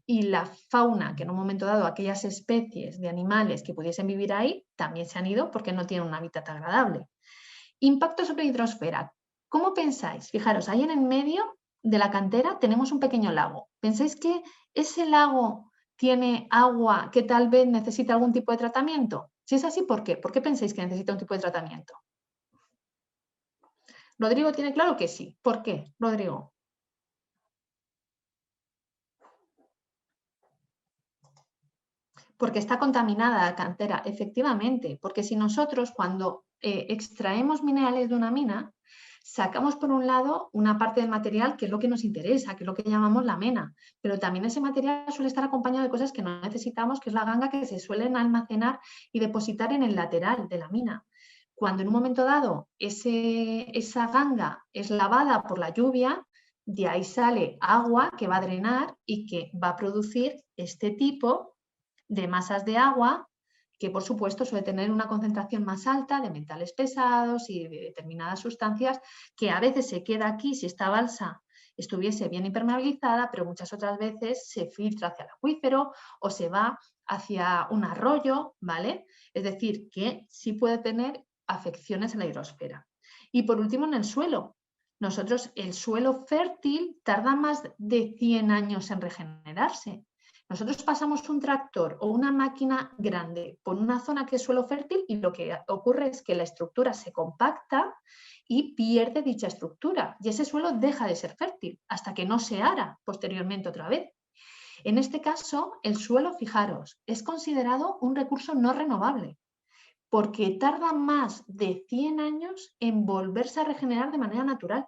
y la fauna, que en un momento dado aquellas especies de animales que pudiesen vivir ahí, también se han ido porque no tienen un hábitat agradable. Impacto sobre la hidrosfera. ¿Cómo pensáis? Fijaros, ahí en el medio de la cantera tenemos un pequeño lago. ¿Pensáis que ese lago tiene agua que tal vez necesita algún tipo de tratamiento? Si es así, ¿por qué? ¿Por qué pensáis que necesita un tipo de tratamiento? Rodrigo tiene claro que sí. ¿Por qué, Rodrigo? Porque está contaminada la cantera, efectivamente. Porque si nosotros cuando extraemos minerales de una mina, sacamos por un lado una parte del material que es lo que nos interesa, que es lo que llamamos la mena, pero también ese material suele estar acompañado de cosas que no necesitamos, que es la ganga que se suelen almacenar y depositar en el lateral de la mina. Cuando en un momento dado esa ganga es lavada por la lluvia, de ahí sale agua que va a drenar y que va a producir este tipo de masas de agua que por supuesto suele tener una concentración más alta de metales pesados y de determinadas sustancias que a veces se queda aquí si esta balsa estuviese bien impermeabilizada, pero muchas otras veces se filtra hacia el acuífero o se va hacia un arroyo, ¿vale? Es decir, que sí puede tener afecciones en la hidrosfera. Y por último, en el suelo. Nosotros, el suelo fértil tarda más de 100 años en regenerarse. Nosotros pasamos un tractor o una máquina grande por una zona que es suelo fértil y lo que ocurre es que la estructura se compacta y pierde dicha estructura y ese suelo deja de ser fértil hasta que no se ara posteriormente otra vez. En este caso, el suelo, fijaros, es considerado un recurso no renovable porque tarda más de 100 años en volverse a regenerar de manera natural.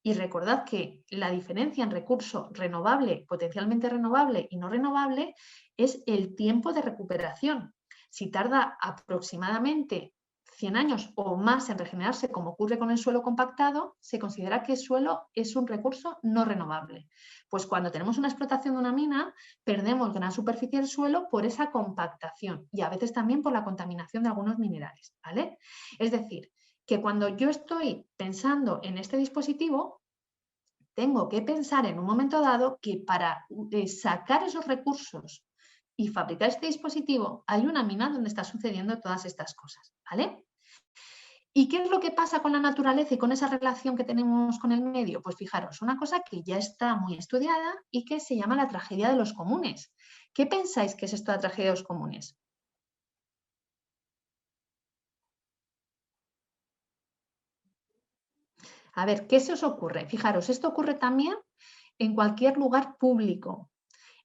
Y recordad que la diferencia en recurso renovable, potencialmente renovable y no renovable es el tiempo de recuperación. Si tarda aproximadamente 100 años o más en regenerarse, como ocurre con el suelo compactado, se considera que el suelo es un recurso no renovable. Pues cuando tenemos una explotación de una mina, perdemos gran superficie del suelo por esa compactación y a veces también por la contaminación de algunos minerales, ¿vale? Es decir, que cuando yo estoy pensando en este dispositivo, tengo que pensar en un momento dado que para sacar esos recursos y fabricar este dispositivo hay una mina donde está sucediendo todas estas cosas, ¿vale? ¿Y qué es lo que pasa con la naturaleza y con esa relación que tenemos con el medio? Pues fijaros, una cosa que ya está muy estudiada y que se llama la tragedia de los comunes. ¿Qué pensáis que es esto de la tragedia de los comunes? A ver, ¿qué se os ocurre? Fijaros, esto ocurre también en cualquier lugar público,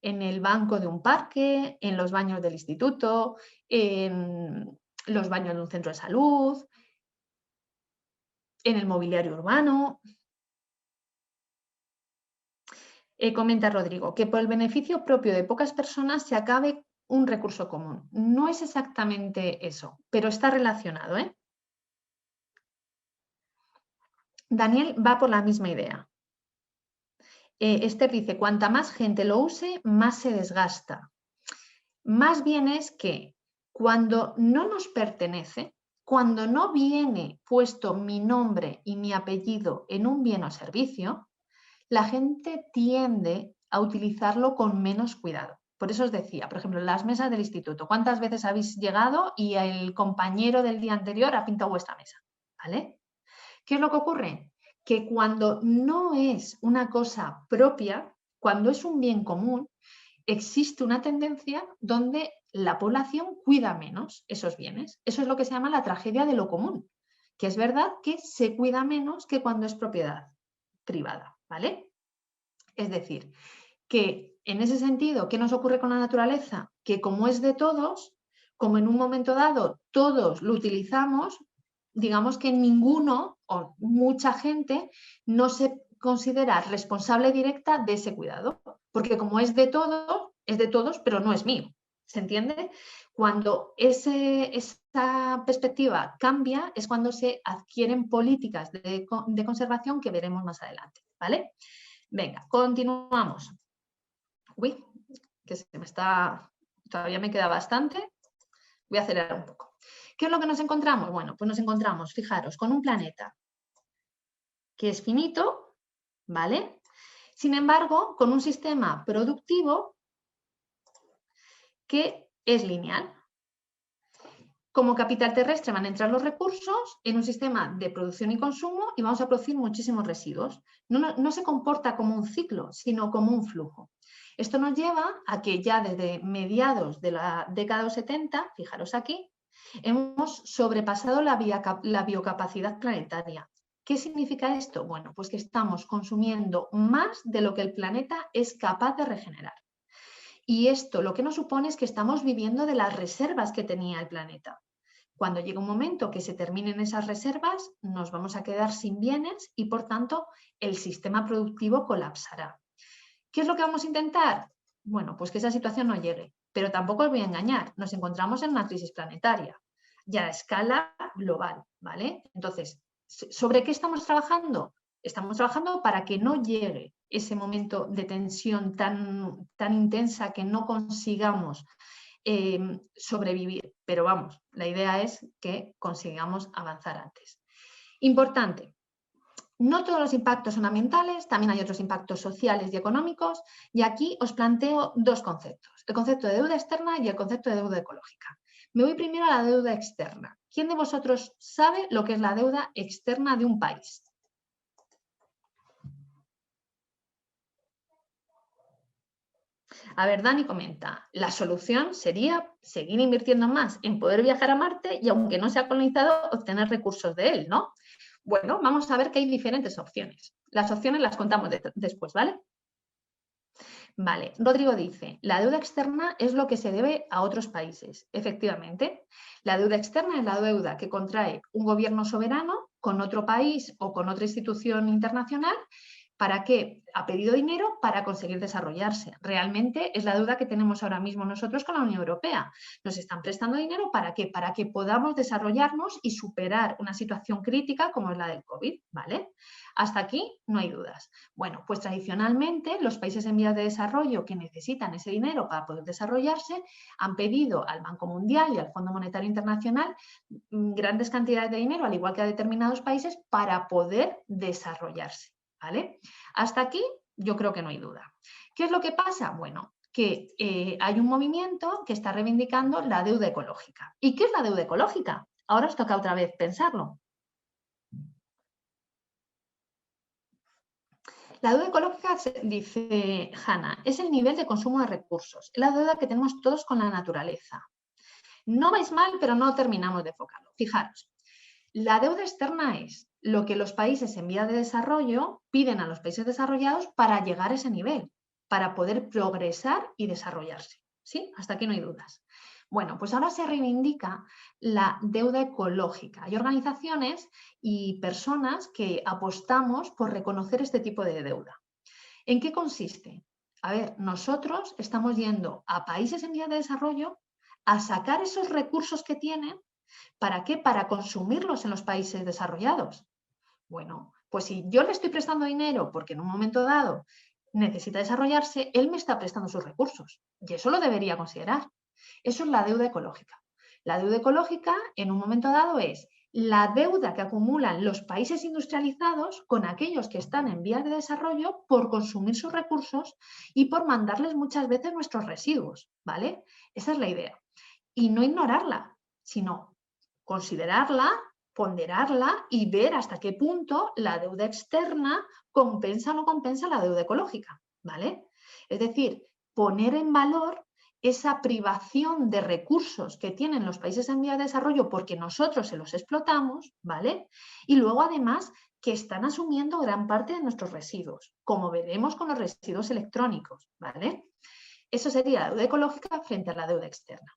en el banco de un parque, en los baños del instituto, en los baños de un centro de salud, en el mobiliario urbano. Comenta Rodrigo, que por el beneficio propio de pocas personas se acabe un recurso común. No es exactamente eso, pero está relacionado, ¿eh? Daniel va por la misma idea. Esther dice, cuanta más gente lo use, más se desgasta. Más bien es que cuando no nos pertenece, cuando no viene puesto mi nombre y mi apellido en un bien o servicio, la gente tiende a utilizarlo con menos cuidado. Por eso os decía, por ejemplo, las mesas del instituto. ¿Cuántas veces habéis llegado y el compañero del día anterior ha pintado vuestra mesa? ¿Vale? ¿Qué es lo que ocurre? Que cuando no es una cosa propia, cuando es un bien común, existe una tendencia donde la población cuida menos esos bienes. Eso es lo que se llama la tragedia de lo común, que es verdad que se cuida menos que cuando es propiedad privada, ¿vale? Es decir, que en ese sentido, ¿qué nos ocurre con la naturaleza? Que como es de todos, como en un momento dado todos lo utilizamos, digamos que ninguno o mucha gente no se considera responsable directa de ese cuidado, porque como es de todos, pero no es mío. ¿Se entiende? Cuando esa perspectiva cambia es cuando se adquieren políticas de conservación que veremos más adelante, ¿vale? Venga, continuamos. Uy, que se me está... Todavía me queda bastante. Voy a acelerar un poco. ¿Qué es lo que nos encontramos? Bueno, pues nos encontramos, fijaros, con un planeta que es finito, ¿vale? Sin embargo, con un sistema productivo que es lineal. Como capital terrestre van a entrar los recursos en un sistema de producción y consumo y vamos a producir muchísimos residuos. No se comporta como un ciclo, sino como un flujo. Esto nos lleva a que ya desde mediados de la década de los 70, fijaros aquí, hemos sobrepasado la biocapacidad planetaria. ¿Qué significa esto? Bueno, pues que estamos consumiendo más de lo que el planeta es capaz de regenerar. Y esto lo que nos supone es que estamos viviendo de las reservas que tenía el planeta. Cuando llegue un momento que se terminen esas reservas, nos vamos a quedar sin bienes y, por tanto, el sistema productivo colapsará. ¿Qué es lo que vamos a intentar? Bueno, pues que esa situación no llegue, pero tampoco os voy a engañar, nos encontramos en una crisis planetaria, ya a escala global, ¿vale? Entonces, ¿sobre qué estamos trabajando? Estamos trabajando para que no llegue ese momento de tensión tan intensa que no consigamos sobrevivir, pero vamos, la idea es que consigamos avanzar antes. Importante, no todos los impactos son ambientales, también hay otros impactos sociales y económicos, y aquí os planteo dos conceptos, el concepto de deuda externa y el concepto de deuda ecológica. Me voy primero a la deuda externa. ¿Quién de vosotros sabe lo que es la deuda externa de un país? A ver, Dani comenta, la solución sería seguir invirtiendo más en poder viajar a Marte y, aunque no sea colonizado, obtener recursos de él, ¿no? Bueno, vamos a ver que hay diferentes opciones. Las opciones las contamos después, ¿vale? Vale, Rodrigo dice, la deuda externa es lo que se debe a otros países. Efectivamente, la deuda externa es la deuda que contrae un gobierno soberano con otro país o con otra institución internacional. ¿Para qué? Ha pedido dinero para conseguir desarrollarse. Realmente es la deuda que tenemos ahora mismo nosotros con la Unión Europea. Nos están prestando dinero ¿para qué? Para que podamos desarrollarnos y superar una situación crítica como es la del COVID, ¿vale? Hasta aquí no hay dudas. Bueno, pues tradicionalmente los países en vías de desarrollo que necesitan ese dinero para poder desarrollarse han pedido al Banco Mundial y al Fondo Monetario Internacional grandes cantidades de dinero, al igual que a determinados países, para poder desarrollarse, ¿vale? Hasta aquí yo creo que no hay duda. ¿Qué es lo que pasa? Bueno, que hay un movimiento que está reivindicando la deuda ecológica. ¿Y qué es la deuda ecológica? Ahora os toca otra vez pensarlo. La deuda ecológica, dice Hanna, es el nivel de consumo de recursos, es la deuda que tenemos todos con la naturaleza. No vais mal, pero no terminamos de enfocarlo. Fijaros, la deuda externa es lo que los países en vía de desarrollo piden a los países desarrollados para llegar a ese nivel, para poder progresar y desarrollarse. ¿Sí? Hasta aquí no hay dudas. Bueno, pues ahora se reivindica la deuda ecológica. Hay organizaciones y personas que apostamos por reconocer este tipo de deuda. ¿En qué consiste? A ver, nosotros estamos yendo a países en vías de desarrollo a sacar esos recursos que tienen. ¿Para qué? Para consumirlos en los países desarrollados. Bueno, pues si yo le estoy prestando dinero porque en un momento dado necesita desarrollarse, él me está prestando sus recursos y eso lo debería considerar. Eso es la deuda ecológica. La deuda ecológica en un momento dado es la deuda que acumulan los países industrializados con aquellos que están en vías de desarrollo por consumir sus recursos y por mandarles muchas veces nuestros residuos, ¿vale? Esa es la idea. Y no ignorarla, sino considerarla, ponderarla y ver hasta qué punto la deuda externa compensa o no compensa la deuda ecológica, ¿vale? Es decir, poner en valor esa privación de recursos que tienen los países en vía de desarrollo porque nosotros se los explotamos, ¿vale? Y luego además que están asumiendo gran parte de nuestros residuos, como veremos con los residuos electrónicos, ¿vale? Eso sería la deuda ecológica frente a la deuda externa.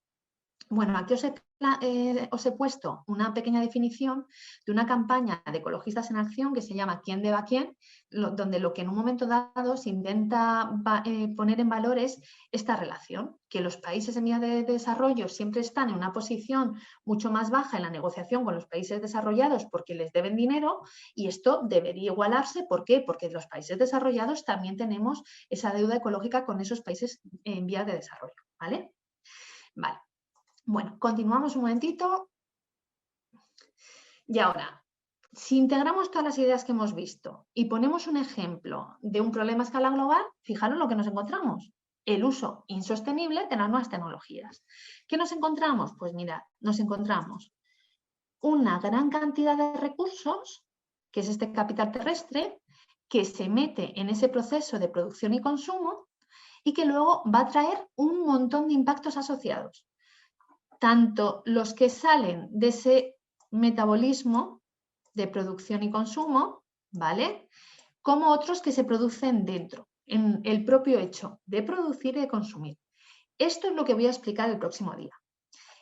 Bueno, aquí os he puesto una pequeña definición de una campaña de ecologistas en acción que se llama ¿Quién debe a quién?, donde lo que en un momento dado se intenta poner en valor es esta relación, que los países en vía de desarrollo siempre están en una posición mucho más baja en la negociación con los países desarrollados porque les deben dinero y esto debería igualarse. ¿Por qué? Porque los países desarrollados también tenemos esa deuda ecológica con esos países en vía de desarrollo, ¿vale? Vale. Bueno, continuamos un momentito. Y ahora, Si integramos todas las ideas que hemos visto y ponemos un ejemplo de un problema a escala global, fijaros lo que nos encontramos. El uso insostenible de las nuevas tecnologías. ¿Qué nos encontramos? Pues mirad, nos encontramos una gran cantidad de recursos, que es este capital terrestre, que se mete en ese proceso de producción y consumo y que luego va a traer un montón de impactos asociados. Tanto los que salen de ese metabolismo de producción y consumo, ¿vale? Como otros que se producen dentro, en el propio hecho de producir y de consumir. Esto es lo que voy a explicar el próximo día.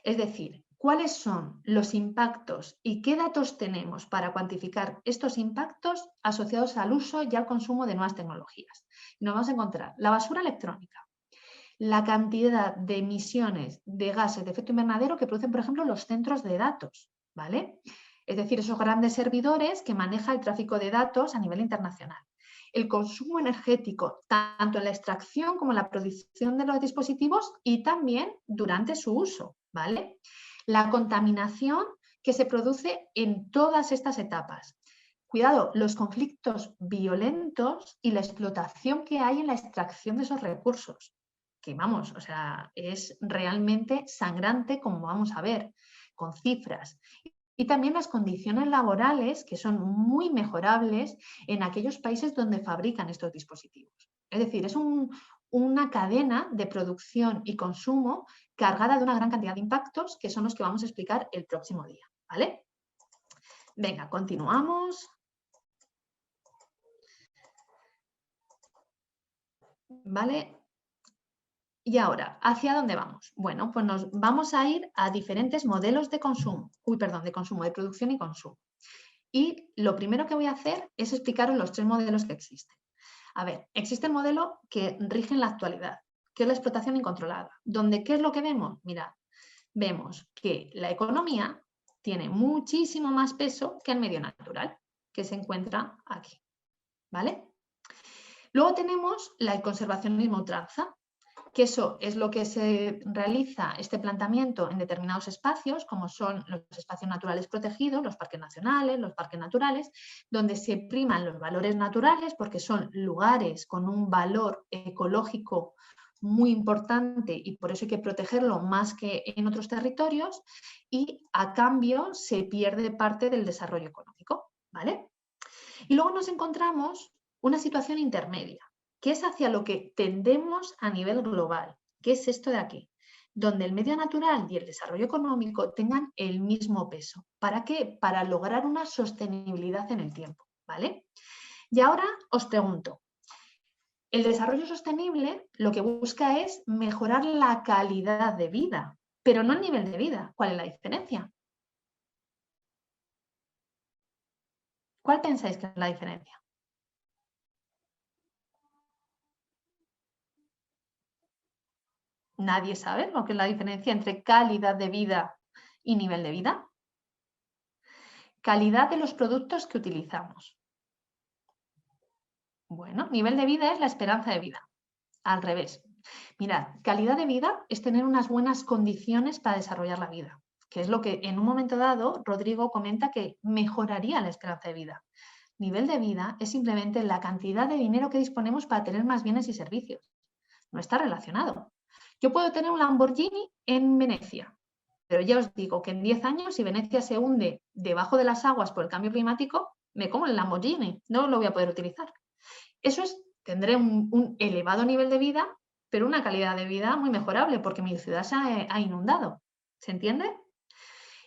Es decir, cuáles son los impactos y qué datos tenemos para cuantificar estos impactos asociados al uso y al consumo de nuevas tecnologías. Nos vamos a encontrar la basura electrónica, la cantidad de emisiones de gases de efecto invernadero que producen, por ejemplo, los centros de datos, ¿vale? Es decir, esos grandes servidores que manejan el tráfico de datos a nivel internacional. El consumo energético, tanto en la extracción como en la producción de los dispositivos y también durante su uso, ¿vale? La contaminación que se produce en todas estas etapas. Cuidado, los conflictos violentos y la explotación que hay en la extracción de esos recursos, que vamos, o sea, es realmente sangrante, como vamos a ver, con cifras. Y también las condiciones laborales, que son muy mejorables en aquellos países donde fabrican estos dispositivos. Es decir, es una cadena de producción y consumo cargada de una gran cantidad de impactos, que son los que vamos a explicar el próximo día, ¿vale? Venga, continuamos. ¿Vale? Y ahora, ¿hacia dónde vamos? Bueno, pues nos vamos a ir a diferentes modelos de consumo, de producción y consumo. Y lo primero que voy a hacer es explicaros los 3 modelos que existen. A ver, existe el modelo que rige en la actualidad, que es la explotación incontrolada, donde ¿qué es lo que vemos? Mirad, vemos que la economía tiene muchísimo más peso que el medio natural, que se encuentra aquí, ¿vale? Luego tenemos el conservacionismo a ultranza, que eso es lo que se realiza este planteamiento en determinados espacios, como son los espacios naturales protegidos, los parques nacionales, los parques naturales, donde se priman los valores naturales porque son lugares con un valor ecológico muy importante y por eso hay que protegerlo más que en otros territorios y a cambio se pierde parte del desarrollo económico, ¿vale? Y luego nos encontramos una situación intermedia, que es hacia lo que tendemos a nivel global, que es esto de aquí, donde el medio natural y el desarrollo económico tengan el mismo peso. ¿Para qué? Para lograr una sostenibilidad en el tiempo, ¿vale? Y ahora os pregunto, el desarrollo sostenible lo que busca es mejorar la calidad de vida, pero no el nivel de vida. ¿Cuál es la diferencia? ¿Cuál pensáis que es la diferencia? Nadie sabe lo que es la diferencia entre calidad de vida y nivel de vida. Calidad de los productos que utilizamos. Bueno, nivel de vida es la esperanza de vida. Al revés. Mirad, calidad de vida es tener unas buenas condiciones para desarrollar la vida, que es lo que en un momento dado Rodrigo comenta que mejoraría la esperanza de vida. Nivel de vida es simplemente la cantidad de dinero que disponemos para tener más bienes y servicios. No está relacionado. Yo puedo tener un Lamborghini en Venecia, pero ya os digo que en 10 años, si Venecia se hunde debajo de las aguas por el cambio climático, me como el Lamborghini, no lo voy a poder utilizar. Eso es, tendré un elevado nivel de vida, pero una calidad de vida muy mejorable porque mi ciudad se ha inundado. ¿Se entiende?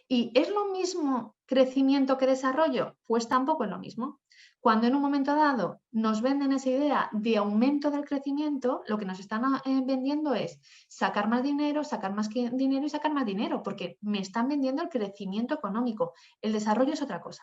¿Y es lo mismo crecimiento que desarrollo? Pues tampoco es lo mismo. Cuando en un momento dado nos venden esa idea de aumento del crecimiento, lo que nos están vendiendo es sacar más dinero, sacar más dinero y sacar más dinero, porque me están vendiendo el crecimiento económico. El desarrollo es otra cosa.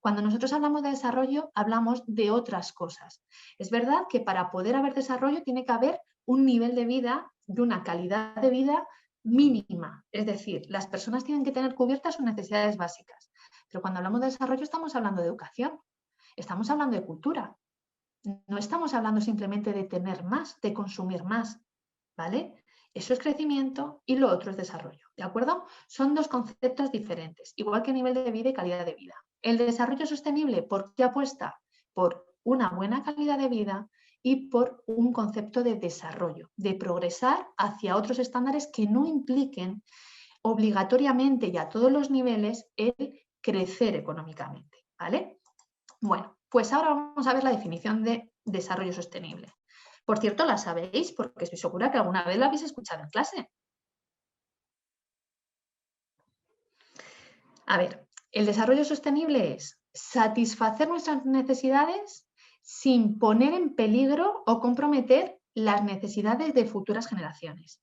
Cuando nosotros hablamos de desarrollo, hablamos de otras cosas. Es verdad que para poder haber desarrollo tiene que haber un nivel de vida, de una calidad de vida mínima. Es decir, las personas tienen que tener cubiertas sus necesidades básicas. Pero cuando hablamos de desarrollo estamos hablando de educación. Estamos hablando de cultura. No estamos hablando simplemente de tener más, de consumir más, ¿vale? Eso es crecimiento y lo otro es desarrollo, ¿de acuerdo? Son dos conceptos diferentes, igual que nivel de vida y calidad de vida. El desarrollo sostenible, ¿por qué apuesta? Por una buena calidad de vida y por un concepto de desarrollo, de progresar hacia otros estándares que no impliquen obligatoriamente y a todos los niveles el crecer económicamente, ¿vale? Bueno, pues ahora vamos a ver la definición de desarrollo sostenible. Por cierto, la sabéis porque estoy segura que alguna vez la habéis escuchado en clase. A ver, el desarrollo sostenible es satisfacer nuestras necesidades sin poner en peligro o comprometer las necesidades de futuras generaciones.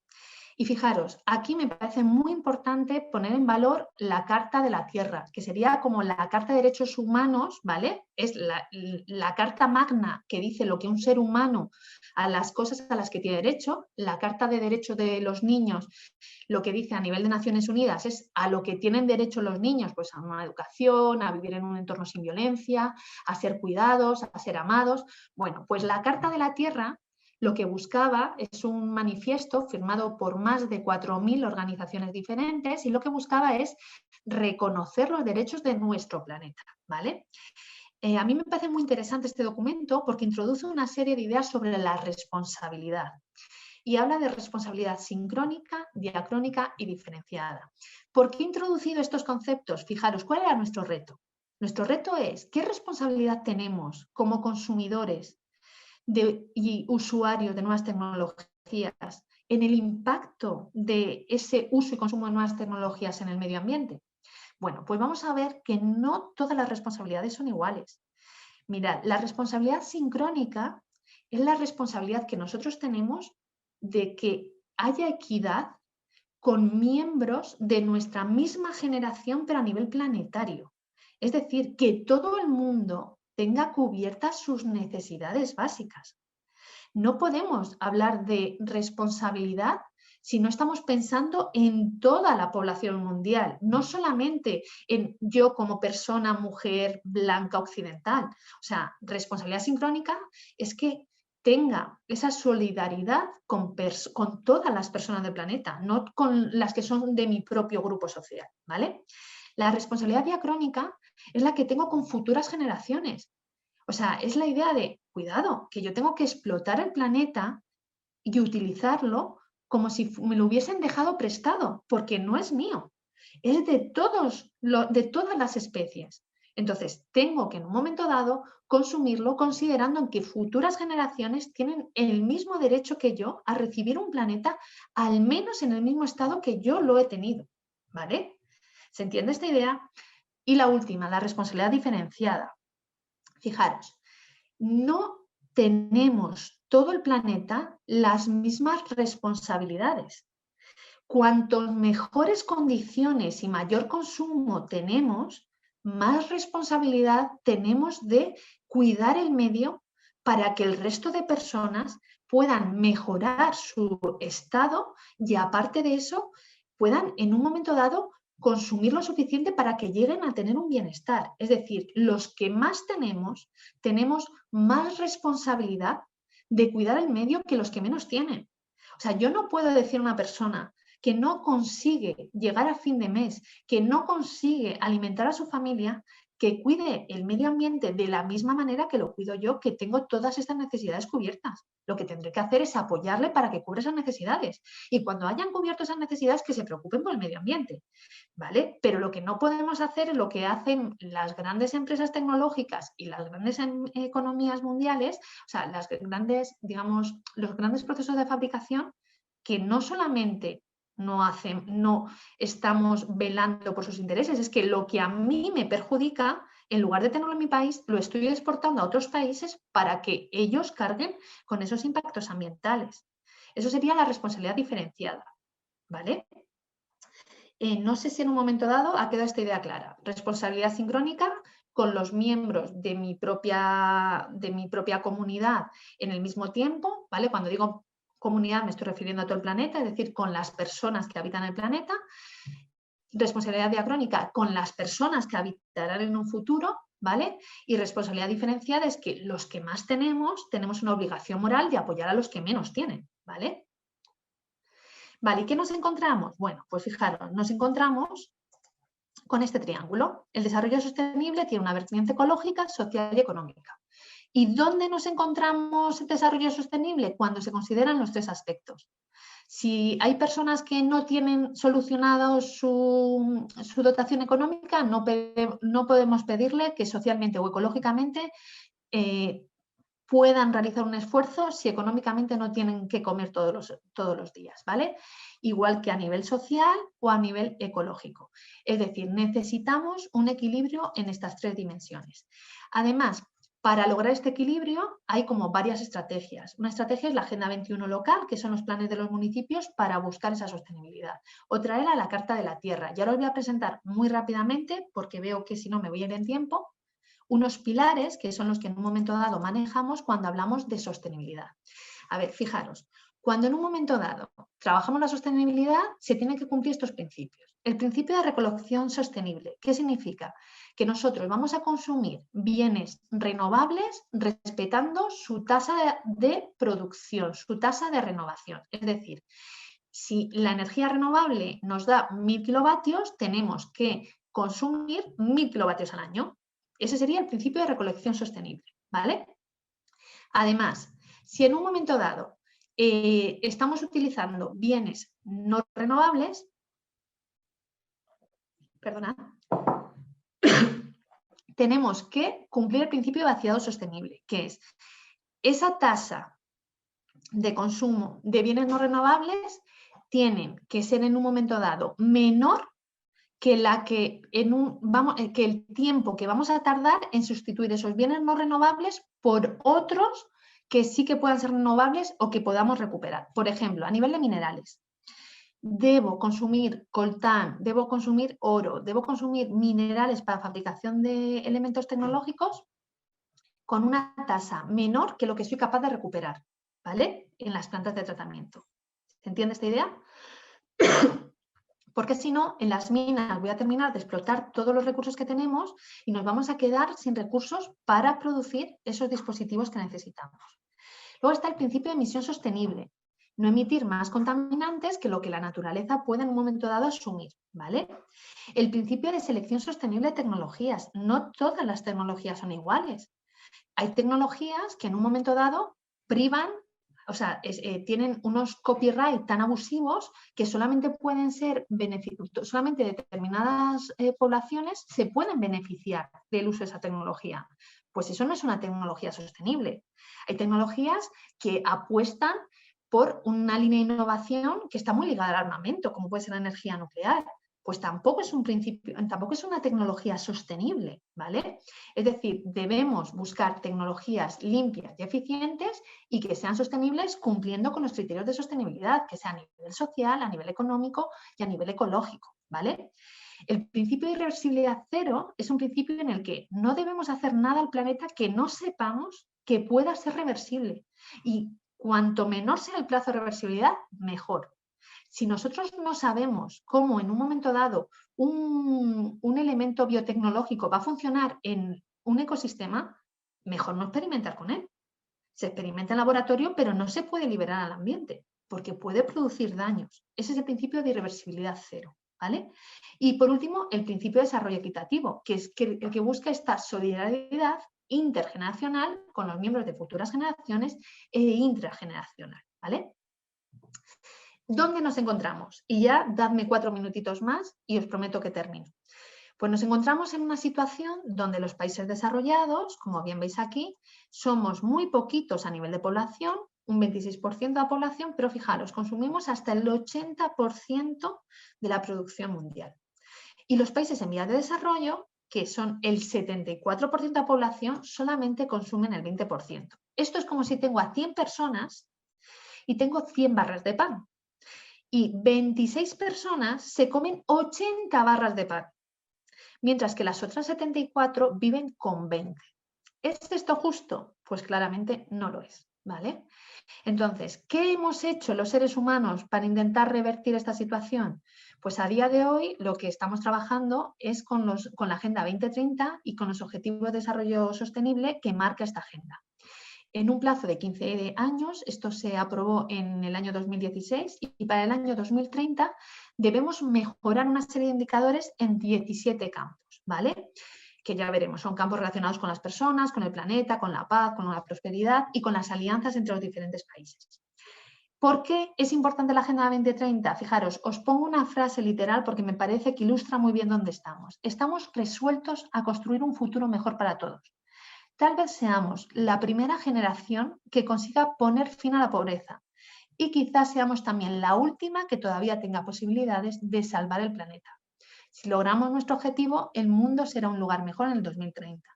Y fijaros, aquí me parece muy importante poner en valor la Carta de la Tierra, que sería como la Carta de Derechos Humanos, ¿vale? Es la carta magna que dice lo que un ser humano, a las cosas a las que tiene derecho. La Carta de Derechos de los Niños, lo que dice a nivel de Naciones Unidas es a lo que tienen derecho los niños, pues a una educación, a vivir en un entorno sin violencia, a ser cuidados, a ser amados. Bueno, pues la Carta de la Tierra lo que buscaba es un manifiesto firmado por más de 4.000 organizaciones diferentes y lo que buscaba es reconocer los derechos de nuestro planeta, ¿vale? A mí me parece muy interesante este documento porque introduce una serie de ideas sobre la responsabilidad y habla de responsabilidad sincrónica, diacrónica y diferenciada. ¿Por qué he introducido estos conceptos? Fijaros, ¿cuál era nuestro reto? Nuestro reto es ¿qué responsabilidad tenemos como consumidores y usuarios de nuevas tecnologías en el impacto de ese uso y consumo de nuevas tecnologías en el medio ambiente? Bueno, pues vamos a ver que no todas las responsabilidades son iguales. Mirad, la responsabilidad sincrónica es la responsabilidad que nosotros tenemos de que haya equidad con miembros de nuestra misma generación, pero a nivel planetario. Es decir, que todo el mundo tenga cubiertas sus necesidades básicas. No podemos hablar de responsabilidad si no estamos pensando en toda la población mundial, no solamente en yo como persona, mujer, blanca, occidental. O sea, responsabilidad sincrónica es que tenga esa solidaridad con todas las personas del planeta, no con las que son de mi propio grupo social, ¿vale? La responsabilidad diacrónica es la que tengo con futuras generaciones. O sea, es la idea de, cuidado, que yo tengo que explotar el planeta y utilizarlo como si me lo hubiesen dejado prestado, porque no es mío, es de todas las especies. Entonces, tengo que en un momento dado consumirlo considerando que futuras generaciones tienen el mismo derecho que yo a recibir un planeta, al menos en el mismo estado que yo lo he tenido, ¿vale? ¿Se entiende esta idea? Y la última, la responsabilidad diferenciada. Fijaros, no tenemos todo el planeta las mismas responsabilidades. Cuanto mejores condiciones y mayor consumo tenemos, más responsabilidad tenemos de cuidar el medio para que el resto de personas puedan mejorar su estado y aparte de eso puedan en un momento dado consumir lo suficiente para que lleguen a tener un bienestar. Es decir, los que más tenemos más responsabilidad de cuidar el medio que los que menos tienen. O sea, yo no puedo decir a una persona que no consigue llegar a fin de mes, que no consigue alimentar a su familia, que cuide el medio ambiente de la misma manera que lo cuido yo, que tengo todas estas necesidades cubiertas. Lo que tendré que hacer es apoyarle para que cubra esas necesidades. Y cuando hayan cubierto esas necesidades, que se preocupen por el medio ambiente, ¿vale? Pero lo que no podemos hacer es lo que hacen las grandes empresas tecnológicas y las grandes economías mundiales, o sea, las grandes, digamos, los grandes procesos de fabricación, que no solamente no estamos velando por sus intereses, es que lo que a mí me perjudica, en lugar de tenerlo en mi país, lo estoy exportando a otros países para que ellos carguen con esos impactos ambientales. Eso sería la responsabilidad diferenciada, ¿vale? No sé si en un momento dado ha quedado esta idea clara. Responsabilidad sincrónica con los miembros de mi propia comunidad en el mismo tiempo, ¿vale? Cuando digo comunidad me estoy refiriendo a todo el planeta, es decir, con las personas que habitan el planeta. Responsabilidad diacrónica con las personas que habitarán en un futuro, ¿vale? Y responsabilidad diferenciada es que los que más tenemos una obligación moral de apoyar a los que menos tienen, ¿vale? Vale, ¿y qué nos encontramos? Bueno, pues fijaros, nos encontramos con este triángulo. El desarrollo sostenible tiene una vertiente ecológica, social y económica. ¿Y dónde nos encontramos el desarrollo sostenible? Cuando se consideran los tres aspectos. Si hay personas que no tienen solucionado su dotación económica, no podemos pedirle que socialmente o ecológicamente puedan realizar un esfuerzo si económicamente no tienen que comer todos los días, ¿vale? Igual que a nivel social o a nivel ecológico. Es decir, necesitamos un equilibrio en estas tres dimensiones. Además, para lograr este equilibrio hay como varias estrategias. Una estrategia es la Agenda 21 local, que son los planes de los municipios para buscar esa sostenibilidad. Otra era la Carta de la Tierra. Ya os voy a presentar muy rápidamente porque veo que si no me voy a ir en tiempo. Unos pilares que son los que en un momento dado manejamos cuando hablamos de sostenibilidad. A ver, fijaros, cuando en un momento dado trabajamos la sostenibilidad, se tienen que cumplir estos principios. El principio de recolección sostenible, ¿qué significa? Que nosotros vamos a consumir bienes renovables respetando su tasa de producción, su tasa de renovación. Es decir, si la energía renovable nos da 1000 kilovatios, tenemos que consumir 1000 kilovatios al año. Ese sería el principio de recolección sostenible, ¿vale? Además, si en un momento dado estamos utilizando bienes no renovables, perdona, tenemos que cumplir el principio de vaciado sostenible, que es esa tasa de consumo de bienes no renovables tienen que ser en un momento dado menor que el tiempo que vamos a tardar en sustituir esos bienes no renovables por otros que sí que puedan ser renovables o que podamos recuperar. Por ejemplo, a nivel de minerales, debo consumir coltán, debo consumir oro, debo consumir minerales para fabricación de elementos tecnológicos con una tasa menor que lo que soy capaz de recuperar, ¿vale? En las plantas de tratamiento. ¿Se entiende esta idea? Porque si no, en las minas voy a terminar de explotar todos los recursos que tenemos y nos vamos a quedar sin recursos para producir esos dispositivos que necesitamos. Luego está el principio de emisión sostenible. No emitir más contaminantes que lo que la naturaleza puede en un momento dado asumir, ¿vale? El principio de selección sostenible de tecnologías. No todas las tecnologías son iguales. Hay tecnologías que en un momento dado privan, o sea, tienen unos copyright tan abusivos que solamente pueden ser solamente determinadas poblaciones se pueden beneficiar del uso de esa tecnología. Pues eso no es una tecnología sostenible. Hay tecnologías que apuestan por una línea de innovación que está muy ligada al armamento, como puede ser la energía nuclear. Pues tampoco es tampoco es una tecnología sostenible, ¿vale? Es decir, debemos buscar tecnologías limpias y eficientes y que sean sostenibles cumpliendo con los criterios de sostenibilidad, que sea a nivel social, a nivel económico y a nivel ecológico, ¿vale? El principio de irreversibilidad cero es un principio en el que no debemos hacer nada al planeta que no sepamos que pueda ser reversible. Y cuanto menor sea el plazo de reversibilidad, mejor. Si nosotros no sabemos cómo en un momento dado un elemento biotecnológico va a funcionar en un ecosistema, mejor no experimentar con él. Se experimenta en laboratorio, pero no se puede liberar al ambiente porque puede producir daños. Ese es el principio de irreversibilidad cero, ¿vale? Y por último, el principio de desarrollo equitativo, que es el que busca esta solidaridad intergeneracional con los miembros de futuras generaciones e intrageneracional, ¿vale? ¿Dónde nos encontramos? Y ya dadme 4 minutitos más y os prometo que termino. Pues nos encontramos en una situación donde los países desarrollados, como bien veis aquí, somos muy poquitos a nivel de población, un 26% de la población, pero fijaros, consumimos hasta el 80% de la producción mundial. Y los países en vías de desarrollo, que son el 74% de la población, solamente consumen el 20%. Esto es como si tengo a 100 personas y tengo 100 barras de pan. Y 26 personas se comen 80 barras de pan, mientras que las otras 74 viven con 20. ¿Es esto justo? Pues claramente no lo es, ¿vale? Entonces, ¿qué hemos hecho los seres humanos para intentar revertir esta situación? Pues a día de hoy lo que estamos trabajando es con la Agenda 2030 y con los Objetivos de Desarrollo Sostenible que marca esta agenda. en un plazo de 15 años. Esto se aprobó en el año 2016 y para el año 2030 debemos mejorar una serie de indicadores en 17 campos, ¿vale? Que ya veremos, son campos relacionados con las personas, con el planeta, con la paz, con la prosperidad y con las alianzas entre los diferentes países. ¿Por qué es importante la Agenda 2030? Fijaros, os pongo una frase literal porque me parece que ilustra muy bien dónde estamos. Estamos resueltos a construir un futuro mejor para todos. Tal vez seamos la primera generación que consiga poner fin a la pobreza y quizás seamos también la última que todavía tenga posibilidades de salvar el planeta. Si logramos nuestro objetivo, el mundo será un lugar mejor en el 2030.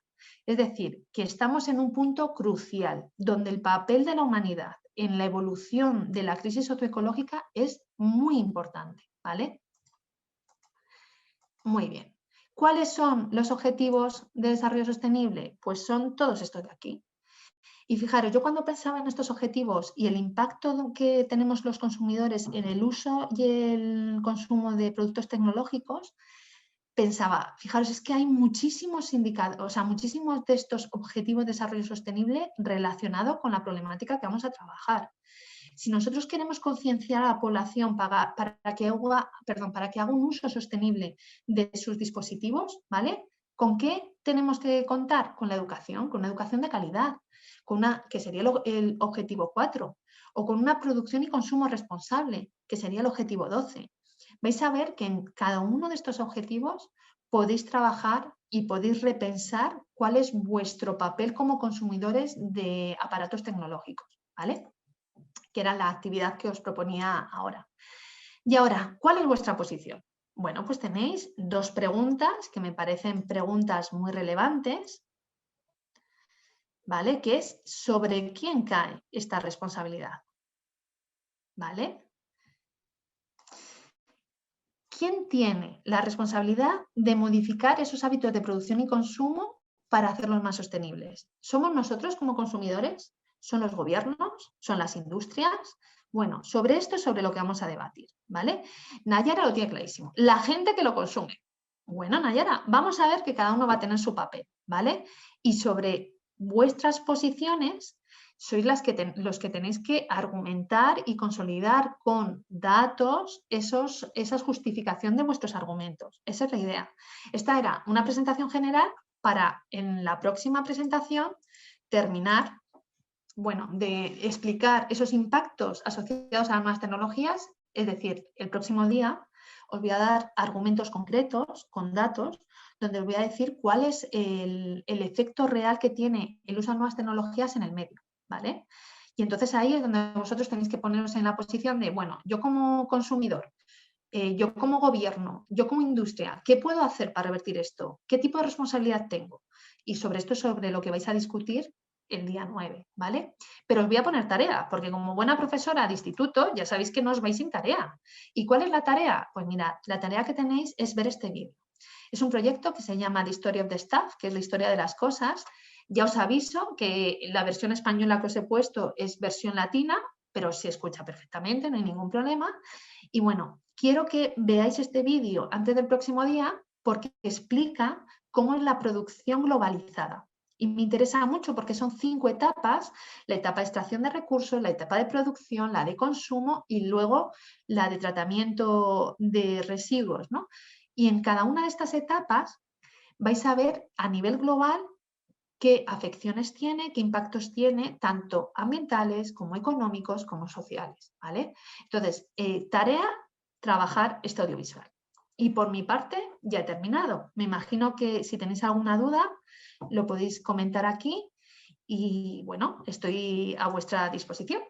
Es decir, que estamos en un punto crucial donde el papel de la humanidad en la evolución de la crisis socioecológica es muy importante, ¿vale? Muy bien. ¿Cuáles son los objetivos de desarrollo sostenible? Pues son todos estos de aquí. Y fijaros, yo cuando pensaba en estos objetivos y el impacto que tenemos los consumidores en el uso y el consumo de productos tecnológicos, pensaba, fijaros, es que hay muchísimos indicadores, o sea, muchísimos de estos objetivos de desarrollo sostenible relacionados con la problemática que vamos a trabajar. Si nosotros queremos concienciar a la población para que haga un uso sostenible de sus dispositivos, ¿vale? ¿Con qué tenemos que contar? Con la educación de calidad, que sería el objetivo 4, o con una producción y consumo responsable, que sería el objetivo 12. Vais a ver que en cada uno de estos objetivos podéis trabajar y podéis repensar cuál es vuestro papel como consumidores de aparatos tecnológicos, ¿vale? Que era la actividad que os proponía ahora. Y ahora, ¿cuál es vuestra posición? Bueno, pues tenéis dos preguntas que me parecen preguntas muy relevantes, ¿vale? Que es ¿sobre quién cae esta responsabilidad? ¿Vale? ¿Quién tiene la responsabilidad de modificar esos hábitos de producción y consumo para hacerlos más sostenibles? ¿Somos nosotros como consumidores? ¿Son los gobiernos? ¿Son las industrias? Bueno, sobre esto es sobre lo que vamos a debatir, ¿vale? Nayara lo tiene clarísimo. La gente que lo consume. Bueno, Nayara, vamos a ver que cada uno va a tener su papel, ¿vale? Y sobre vuestras posiciones sois los que tenéis que argumentar y consolidar con datos esa justificación de vuestros argumentos. Esa es la idea. Esta era una presentación general para en la próxima presentación terminar, bueno, de explicar esos impactos asociados a las nuevas tecnologías. Es decir, el próximo día os voy a dar argumentos concretos con datos donde os voy a decir cuál es el efecto real que tiene el uso de nuevas tecnologías en el medio, ¿vale? Y entonces ahí es donde vosotros tenéis que poneros en la posición de, bueno, yo como consumidor, yo como gobierno, yo como industria, ¿qué puedo hacer para revertir esto? ¿Qué tipo de responsabilidad tengo? Y sobre esto es sobre lo que vais a discutir el día 9, ¿vale? Pero os voy a poner tarea, porque como buena profesora de instituto ya sabéis que no os vais sin tarea. ¿Y cuál es la tarea? Pues mirad, la tarea que tenéis es ver este vídeo. Es un proyecto que se llama The Story of the Stuff, que es la historia de las cosas. Ya os aviso que la versión española que os he puesto es versión latina, pero se escucha perfectamente, no hay ningún problema. Y bueno, quiero que veáis este vídeo antes del próximo día porque explica cómo es la producción globalizada. Y me interesa mucho porque son 5 etapas: la etapa de extracción de recursos, la etapa de producción, la de consumo y luego la de tratamiento de residuos, ¿no? Y en cada una de estas etapas vais a ver a nivel global qué afecciones tiene, qué impactos tiene, tanto ambientales como económicos como sociales, ¿vale? Entonces, tarea, trabajar este audiovisual. Y por mi parte ya he terminado. Me imagino que si tenéis alguna duda lo podéis comentar aquí y bueno, estoy a vuestra disposición.